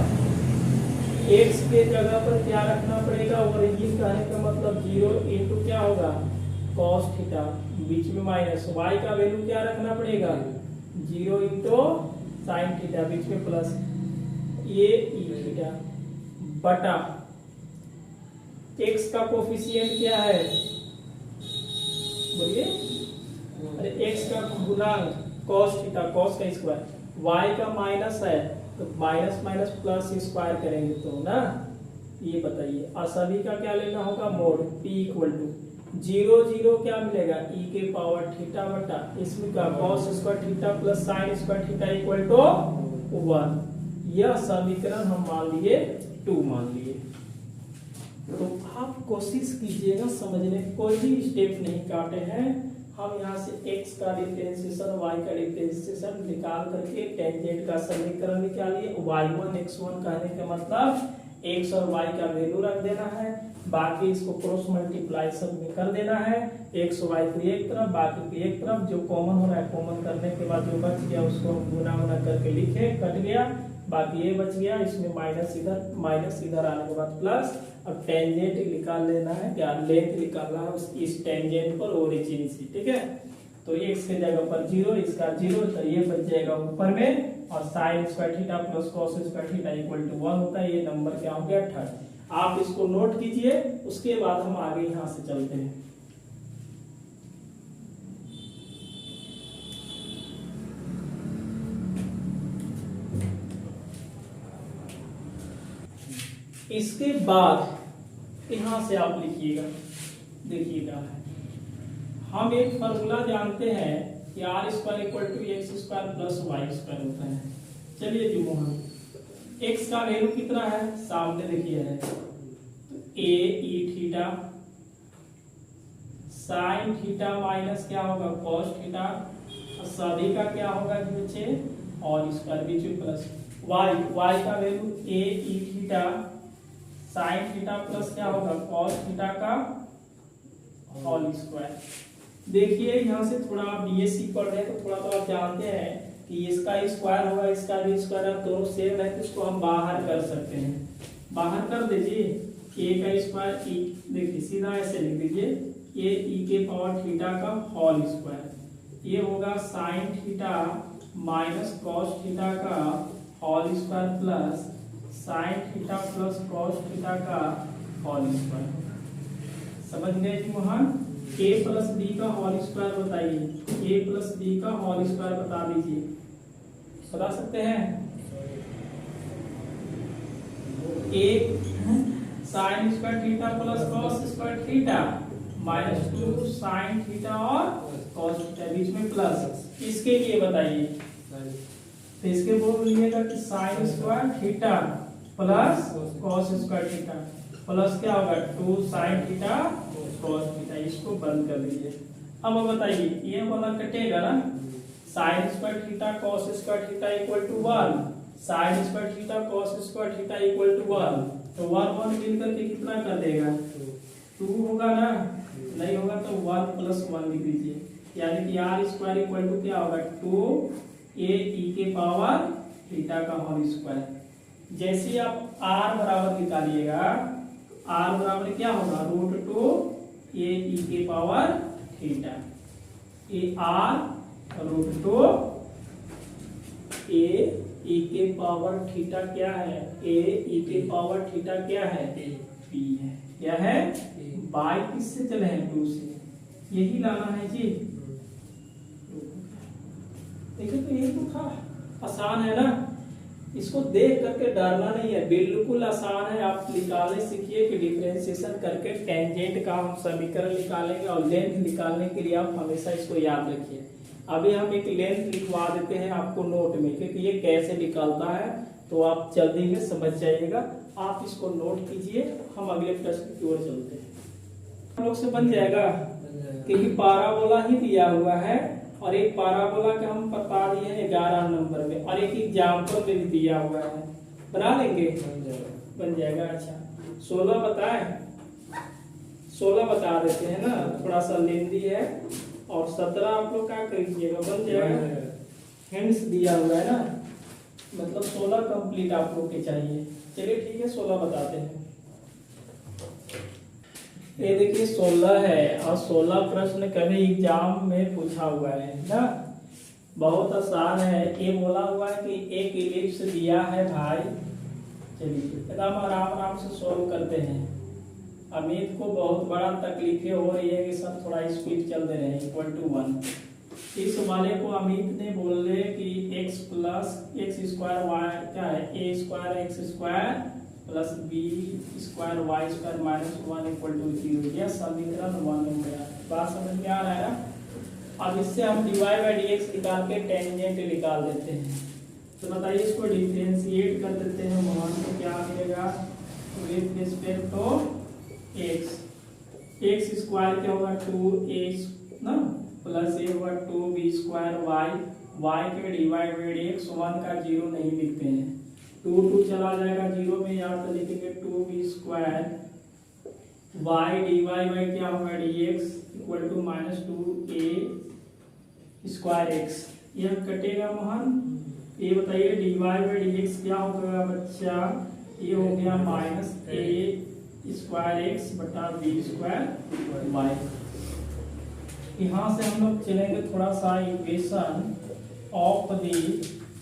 x के जगह पर क्या रखना पड़ेगा, ओरिजिन कहने का मतलब 0 इंटू क्या होगा cos थीटा, बीच में माइनस, y का वैल्यू क्या रखना पड़ेगा 0 इंटू साइन थीटा, बीच में प्लस, ये ई थीटा बटा x का कोफिशिएंट क्या है बोलिए, अरे x का गुणांक cos थीटा, cos का स्क्वायर, y का माइनस है तो माइनस माइनस प्लस स्क्वायर करेंगे तो ना, ये बताइए। और सभी का क्या लेना होगा मोड, p इक्वल टू 0 0 क्या मिलेगा e के पावर थीटा बटा इसमें का cos square theta plus sine square theta equal to 1। यह समीकरण हम मान लिए 2 मान लिए। तो आप कोशिश कीजिएगा समझने, कोई भी स्टेप नहीं काटे हैं हम। यहाँ से x का डिफरेंशिएशन y का डिफरेंशिएशन निकाल करके टेंजेंट का समीकरण निकालिए। y1 x1 कहने का मतलब x और y का वैल्यू रख देना है, बाकी इसको क्रॉस मल्टीप्लाई सब में कर देना है, x y को एक तरफ बाकी को एक तरफ, जो कॉमन हो रहा है कॉमन करने के बाद जो बच गया उसको हम गुना करके लिखे, कट गया, बाकी ये बच गया, इसमें माइनस इधर आने के बाद प्लस। अब टेंजेंट निकाल लेना है, क्या लेंथ निकालना है इस टेंजेंट पर ओरिजिन से, ठीक है। तो x के जगह पर 0, इसका 0, तो ये बच जाएगा ऊपर में, और sine square theta plus cos square theta equal to 1 होता है। ये नंबर क्या हो गया 3। आप इसको नोट कीजिए, उसके बाद हम आगे यहाँ से चलते हैं। इसके बाद यहां से आप लिखिएगा, देखिएगा हम एक फॉर्मूला जानते हैं कि are square equal to x square plus Y square होता है। चलिए जी मोहन, एक्स का वैल्यू कितना है सामने देखिए है, तो A E theta sine theta minus क्या होगा कॉस थीटा, और सभी का क्या होगा कि बच्चे और स्क्वायर बीच में प्लस, वाई का value A E theta sine theta plus क्या होगा कॉस थीटा का होल स्क्वायर। देखिए यहाँ से थोड़ा बीएससी पढ़ रहे हैं तो थोड़ा तो आप जानते हैं कि इसका स्क्वायर होगा इसका भी स्क्वायर है, दोनों सेम है तो इसको हम बाहर कर सकते हैं। बाहर कर दीजिए, ए का स्क्वायर ई, देखिए सीधा ऐसे लिख दीजिए ए ई के पावर थीटा का होल स्क्वायर, ये होगा sine theta minus cos theta का whole square plus sine theta plus cos theta का होल स्क्वायर। समझ गए ji Mohan. a plus B का होल स्क्वायर बताइए, a प्लस बी का होल स्क्वायर बता दीजिए, बता सकते हैं। एक sine square theta plus cos square theta minus 2 sine theta और कॉस थीटा, बीच में प्लस, इसके लिए बताइए। तो इसके बोल लीजिएगा कि sign square theta plus cos square theta plus क्या होगा 2 साइन थीटा कॉस थीटा, इसको बंद कर दीजिए। अब बताइए ये वाला कटेगा ना, sine square theta cos square theta equal to 1, sine square theta cos square theta equal to 1, तो 1 1 मिलकर के कितना कर देगा 2 होगा ना, नहीं होगा तो 1 प्लस 1 लिख दीजिए, यानी कि आर स्क्वायर इक्वल टू क्या होगा 2 ए ई के पावर थीटा का होल स्क्वायर। जैसे आप आर बराबर निकालिएगा, आर बराबर क्या होगा √2 ए ई के power theta, A R √2 A E के पावर थीटा क्या है, ए ई के पावर थीटा क्या है पी है, क्या है बाई किससे चले हैं 2 से, यही लाना है जी। देखिए तो यही तो था, आसान है ना, इसको देख करके डरना नहीं है, बिल्कुल आसान है। आप निकालने सीखिए कि डिफरेंशिएशन करके टेंजेंट का हम समीकरण निकालेंगे और लेंथ निकालने के लिए आप हमेशा इसको याद रखिए। अभी हम एक लेंथ लिखवा देते हैं आपको नोट में, क्योंकि ये कैसे निकालता है तो आप जल्दी में समझ जाइएगा। आप इसको नोट कीजिए, हम अगले प्रश्न की ओर चलते हैं। हम लोग से बन जाएगा कि पाराबोला ही दिया हुआ है और एक पाराबोला के हम बता दिए हैं 11 नंबर में, और एक एग्जाम्पल में भी दिया हुआ है, बना लेंगे बन जाएगा। अच्छा 16 बताए, 16 बता देते हैं ना, थोड़ा सा लेंदी है, और 17 आप लोग क्या कर लीजिएगा बन जाएगा, हिंट्स दिया हुआ है ना, मतलब 16 कंप्लीट आप लोग के चाहिए। चलिए ठीक है 16 बताते हैं। ये देखिए 16 है और 16 प्रश्न कभी एग्जाम में पूछा हुआ है ना, बहुत आसान है। ये बोला हुआ है कि एक इलिप्स दिया है भाई, चलिए एकदम आराम आराम से सॉल्व करते हैं। अमित को बहुत बड़ा तकलीफें हो रही है कि सब थोड़ा स्पीड चल दे रहे हैं, इक्वल टू 1। इस वाले को अमित ने बोले कि x plus x square Y क्या है, A square x square plus B square Y square minus 1 equal to 0, यह समीकरण 1 हो गया। बात समझ में आ रहा है ना। अब इससे हम dy बाई dx निकाल के टेंजेंट निकाल देते हैं। तो बताइए इसको डिफरेंशिएट कर देते हैं, वहां से क्या मिलेगा with respect to x, x square क्या होगा 2a ना प्लस ए होगा 2b स्क्वायर वाई के dy बाई dx 1 का 0 नहीं लिखते हैं, 2 2 चला जाएगा 0 में, यहाँ तो लिखेंगे 2b square Y dy by क्या होगा dx equal to minus 2a square x, यह कटेगा मोहन। ये बताइए dy बाई dx क्या होगा बच्चा, ये हो गया माइनस a स्क्वायर x बटा b स्क्वायर y। यहाँ से हम लोग चलेंगे थोड़ा सा equation of the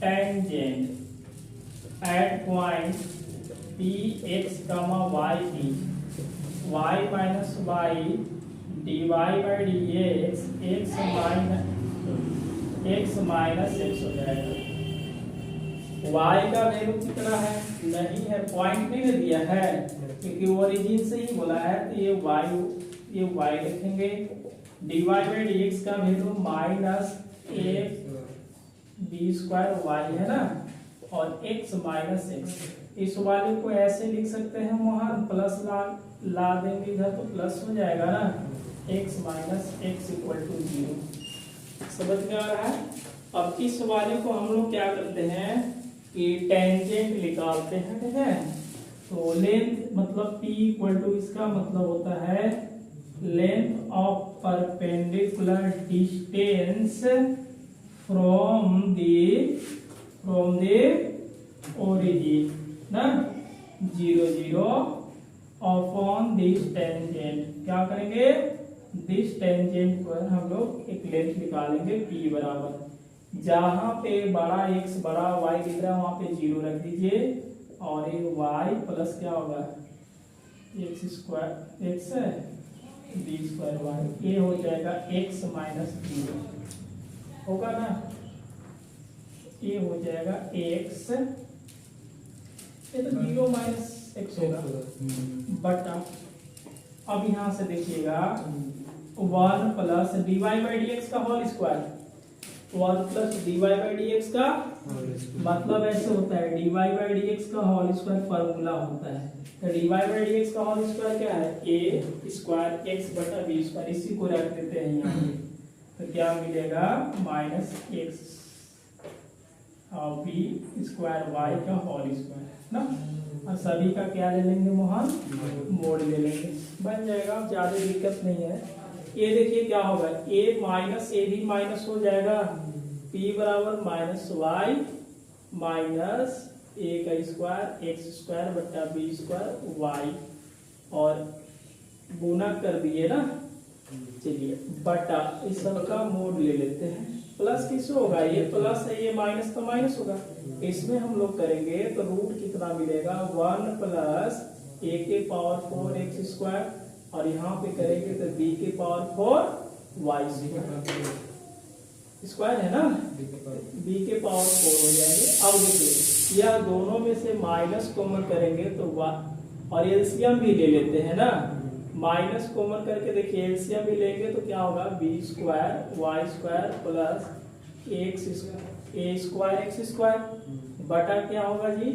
tangent at point p x comma y p, y minus y dy by dx x minus x हो जाएगा। y का वैल्यू कितना है नहीं है, पॉइंट नहीं दिया है क्योंकि ओरिजिन से ही बोला है, तो ये y लिखेंगे। dy by dx का value minus a b square y है ना, और x माइनस एक्स, इस वाले को ऐसे लिख सकते हैं वहां प्लस ला देंगे इधर तो प्लस हो जाएगा ना, x minus x equal to 0। समझ में आ रहा है। अब इस वाले को हम लोग क्या करते हैं कि टेंजेंट निकालते हैं, ठीक है। तो लेंथ मतलब p इक्वल टू, इसका मतलब होता है length of perpendicular distance from the origin ना 0 0 अपॉन दिस टेंजेंट, क्या करेंगे दिस टेंजेंट पर हम लोग एक लेंथ निकालेंगे p बराबर, जहां पे बड़ा x बड़ा y दिख रहा है वहां पे 0 रख दीजिए, और ये y प्लस क्या होगा x square x b square y, ये हो जाएगा एक्स माइनस 0 होगा ना, ये हो जाएगा एक्स, ये तो 0 माइनस एक्स होगा बटा, अब यहाँ से देखिएगा 1 plus dy by D X का whole square, 1 plus dy by D X का मतलब ऐसे होता है dy बाई डी एक्स का होल स्क्वायर फॉर्मूला होता है, तो dy बाई डी एक्स का होल स्क्वायर क्या है, a स्क्वायर एक्स बटा बी स्क्वायर, इसी को रख देते हैं यहाँ पे, तो क्या मिलेगा माइनस एक्स और बी स्क्वायर वाई का होल स्क्वायर ना, और सभी का क्या ले लेंगे मोहन, मोड ले लेंगे, बन जाएगा, ज्यादा दिक्कत नहीं है। ये देखिए क्या होगा, a माइनस ए भी माइनस हो जाएगा, p बराबर माइनस वाई माइनस ए का स्क्वायर एक्स स्क्वायर बटा बी स्क्वायर वाई, और गुना कर दिए ना, चलिए बटा इस सब का मोड ले लेते हैं, प्लस किस होगा, ये प्लस है ये माइनस तो माइनस होगा, इसमें हम लोग करेंगे तो रूट कितना मिलेगा 1 प्लस ए के पावर 4 एक्स स्क्वायर, और यहाँ पे करेंगे तो बी के पावर 4 वाई स्क्वायर है ना, बी के पावर 4 हो जाएंगे। अब देखिए यह दोनों में से माइनस कॉमन करेंगे तो और एलसीएम भी ले लेते हैं ना, माइनस कॉमन करके देखिए एलसीएम भी लेंगे तो क्या होगा, B square Y square plus X ए स्क्वायर एक्स स्क्वायर बटा क्या होगा जी,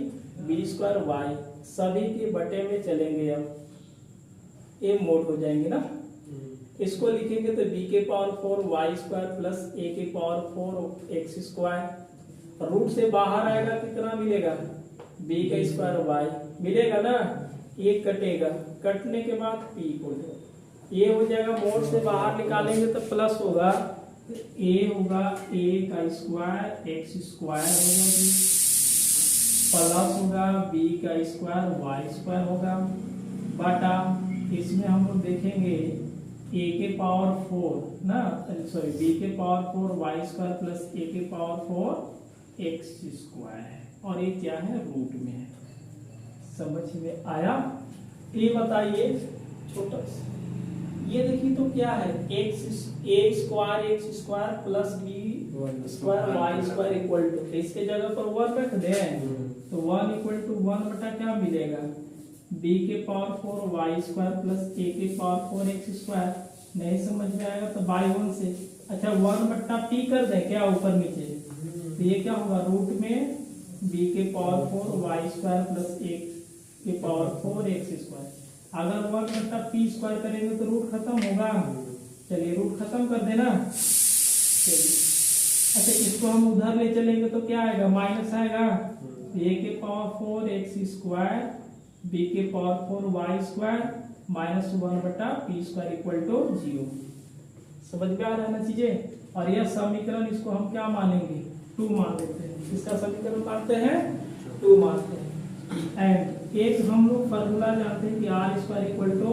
बी स्क्वायर वाई, सभी के बटे में चलेंगे, अब ये मोड हो जाएंगे ना, इसको लिखेंगे तो b के पावर 4 वाई स्क्वायर प्लस ए के पावर 4 एक्स स्क्वायर, रूट से बाहर आएगा कितना मिलेगा, b का स्क्वायर वाई मिलेगा ना, एक कटेगा, कटने के बाद p को ये हो जाएगा, मोड से बाहर निकालेंगे तो प्लस होगा, a होगा a का स्क्वायर एक्स स्क्वायर होगा जी, प्लस होगा b का स्क्वायर वाई स्क्वायर होगा बटा, इसमें हम लोग देखेंगे a के पावर 4 ना, सॉरी b के power 4 y square plus a के पावर 4 एक्स स्क्वायर है, और ये क्या है, रूट में है, समझ में आया। ये बताइए छोटा सा, ये देखिए तो क्या है, x A square x square plus B square Y square equal to, इसके जगह पर 1 रख दें तो 1 इक्वल टू 1 बटा क्या मिलेगा, b के power 4 y square plus a के पावर 4 एक्स स्क्वायर, नहीं समझ में आएगा तो बाई 1 से, अच्छा 1 बट्टा p कर दें क्या ऊपर नीचे, तो ये क्या होगा, रूट में b के power 4 y square plus a के पावर 4 एक्स स्क्वायर, अगर 1 बट्टा p स्क्वायर करेंगे तो रूट खत्म होगा, चलिए रूट खत्म कर देना, चलिए अच्छा इसको हम उधर ले चलेंगे तो क्या आएगा, माइनस आएगा, a के पावर 4 एक्स स्क्वायर b के पावर 4 वाई स्क्वायर माइनस 1 बटा पी स्क्वायर इक्वल टू 0, समझ में आ रहा है ना चीजें। और यह समीकरण इसको हम क्या मानेंगे, 2 मान लेते हैं, इसका समीकरण मानते हैं 2 मानते हैं, एंड एक हम लोग फॉर्मूला जानते हैं कि are square equal to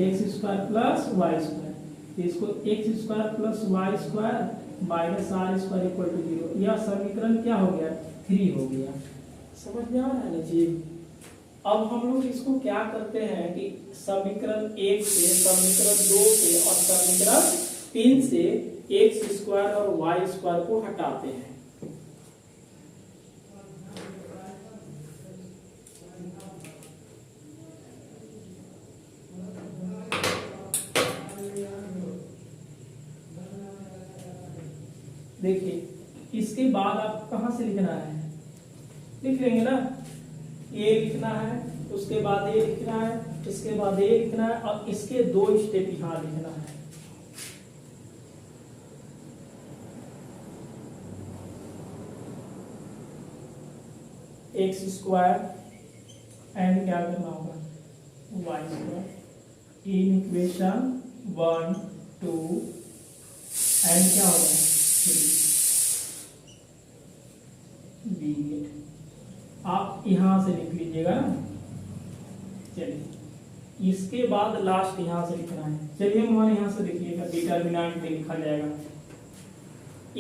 x square plus Y square, इसको X square plus Y square minus R square equal to 0, यह समीकरण क्या हो गया, 3 हो गया, समझ में आ रहा है ना जी। अब हम लोग इसको क्या करते हैं कि समीकरण 1 से समीकरण 2 से और समीकरण 3 से एक्स स्क्वायर और वाई स्क्वायर को हटाते हैं, देखिए इसके बाद आप कहां से लिखना है, लिख लेंगे ना, ए लिखना है, उसके बाद ए लिखना है, इसके बाद ए लिखना है, और इसके 2 स्टेप यहां लिखना है, एक्स स्क्वायर एंड क्या करना होगा, y square in equation 1 2 and क्या होगा 3 बी, आप यहां से लिख लीजिएगा ना, चलिए इसके बाद लास्ट यहां से लिखना है, चलिए हम यहां से लिखिएगा, डिटरमिनेंट में लिखा जाएगा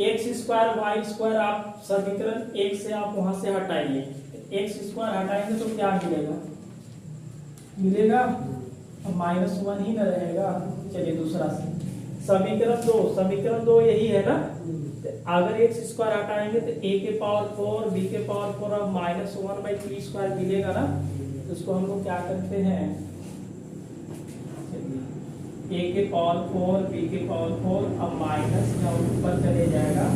एक्स स्क्वायर वाई स्क्वायर, आप समीकरण 1 से आप वहां से हटाइए, एक्स स्क्वायर हटाएंगे तो क्या मिलेगा, अब -1 ही न रहेगा, चलिए दूसरा समीकरण दो यही है ना। तो अगर एक्स स्क्वायर हटाएंगे तो a के पावर 4 b के पावर 4 अब -1/p² मिलेगा ना। तो इसको हम लोग क्या करते हैं, a के पावर 4 b के पावर 4 अब माइनस जब ऊपर चले जाएगा,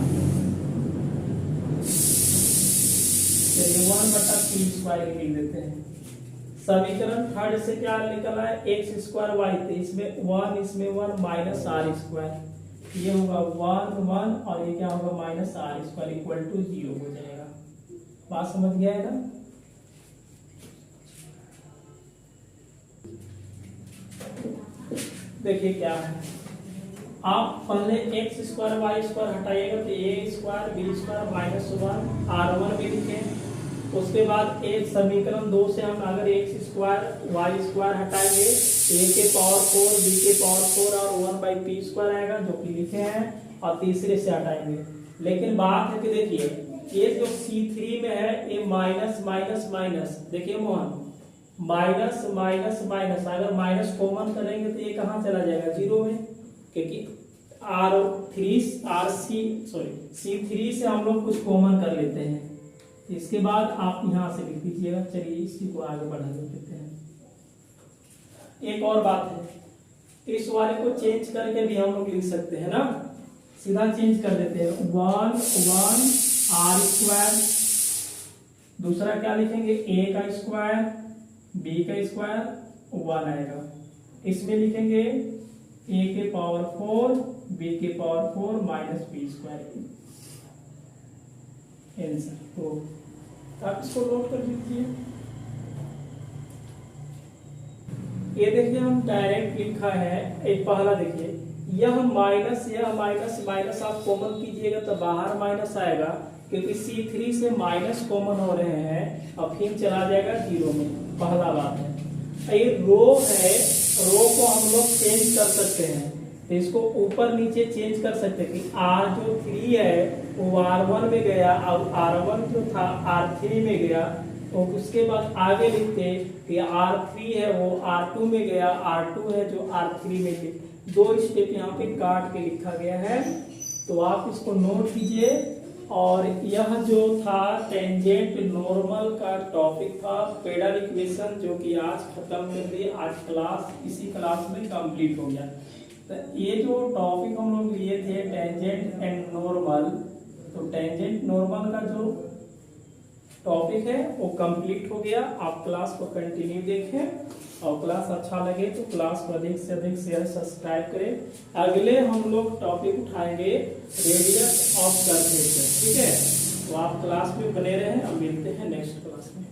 चलिए 1/p² लिख देते हैं। समीकरण थर्ड से क्या निकला है, x² y, तो इसमें 1 इसमें 1 -r², ये होगा 1 1 और ये क्या होगा -r² इक्वल टू 0 हो जाएगा। बात समझ गया है ना। देखिए क्या है, आप पहले x² y² हटाइएगा तो a² b² -1 r1 भी लिखें। उसके बाद एक समीकरण 2 से हम अगर x² y² हटाएंगे a के पावर 4 b के पावर 4 और 1/p² आएगा जो कि लिखे हैं, और तीसरे से हटाएंगे। लेकिन बात है कि देखिए ये जो C3 में है ये माइनस माइनस माइनस, देखिए मोहन माइनस माइनस माइनस, अगर माइनस कॉमन करेंगे तो ये कहाँ चला जाएगा 0 में, क्योंकि C3 से हम लोग कुछ कॉमन कर लेते हैं। इसके बाद आप यहां से लिख दीजिएगा। चलिए इसी को आगे बढ़ा देते हैं। एक और बात है, इस वाले को चेंज करके भी हम लोग लिख सकते हैं ना, सीधा चेंज कर देते हैं 1 1 r², दूसरा क्या लिखेंगे a² b² 1 आएगा, इसमें लिखेंगे a के पावर 4 b के पावर 4 -p²। आंसर तो आप इसको नोट कर लीजिए। ये देखिए हम डायरेक्ट लिखा है, एक पहला देखिए यह माइनस आप कॉमन कीजिएगा तो बाहर माइनस आएगा, क्योंकि C3 से माइनस कॉमन हो रहे हैं और फिर चला जाएगा 0 में, पहला बात है। ये रो है, रो को हम लोग चेंज कर सकते हैं, तो इसको ऊपर नीचे चेंज कर सकते हैं कि R जो 3 है वो R1 में गया और R1 जो था R3 में गया, तो उसके बाद आगे लिखते कि R3 है वो R2 में गया, R2 है जो R3 में गया। 2 स्टेप यहाँ पे काट के लिखा गया है, तो आप इसको नोट कीजिए। और यह जो था टेंजेंट नॉर्मल का टॉपिक था, पेडल इक्वेशन, जो कि आज खत्म कर दिए, आज क्लास इसी क्लास में कंप्लीट हो गया। तो ये जो टॉपिक हम लोग लिए थे टेंजेंट एंड नॉर्मल, तो टेंजेंट नॉर्मल का जो टॉपिक है वो कंप्लीट हो गया। आप क्लास को कंटिन्यू देखें, और क्लास अच्छा लगे तो क्लास को अधिक से अधिक शेयर सब्सक्राइब करें। अगले हम लोग टॉपिक उठाएंगे रेडियस ऑफ कर्वेचर, ठीक है। तो आप क्लास में बने रहें, अब मिलते हैं नेक्स्ट क्लास में।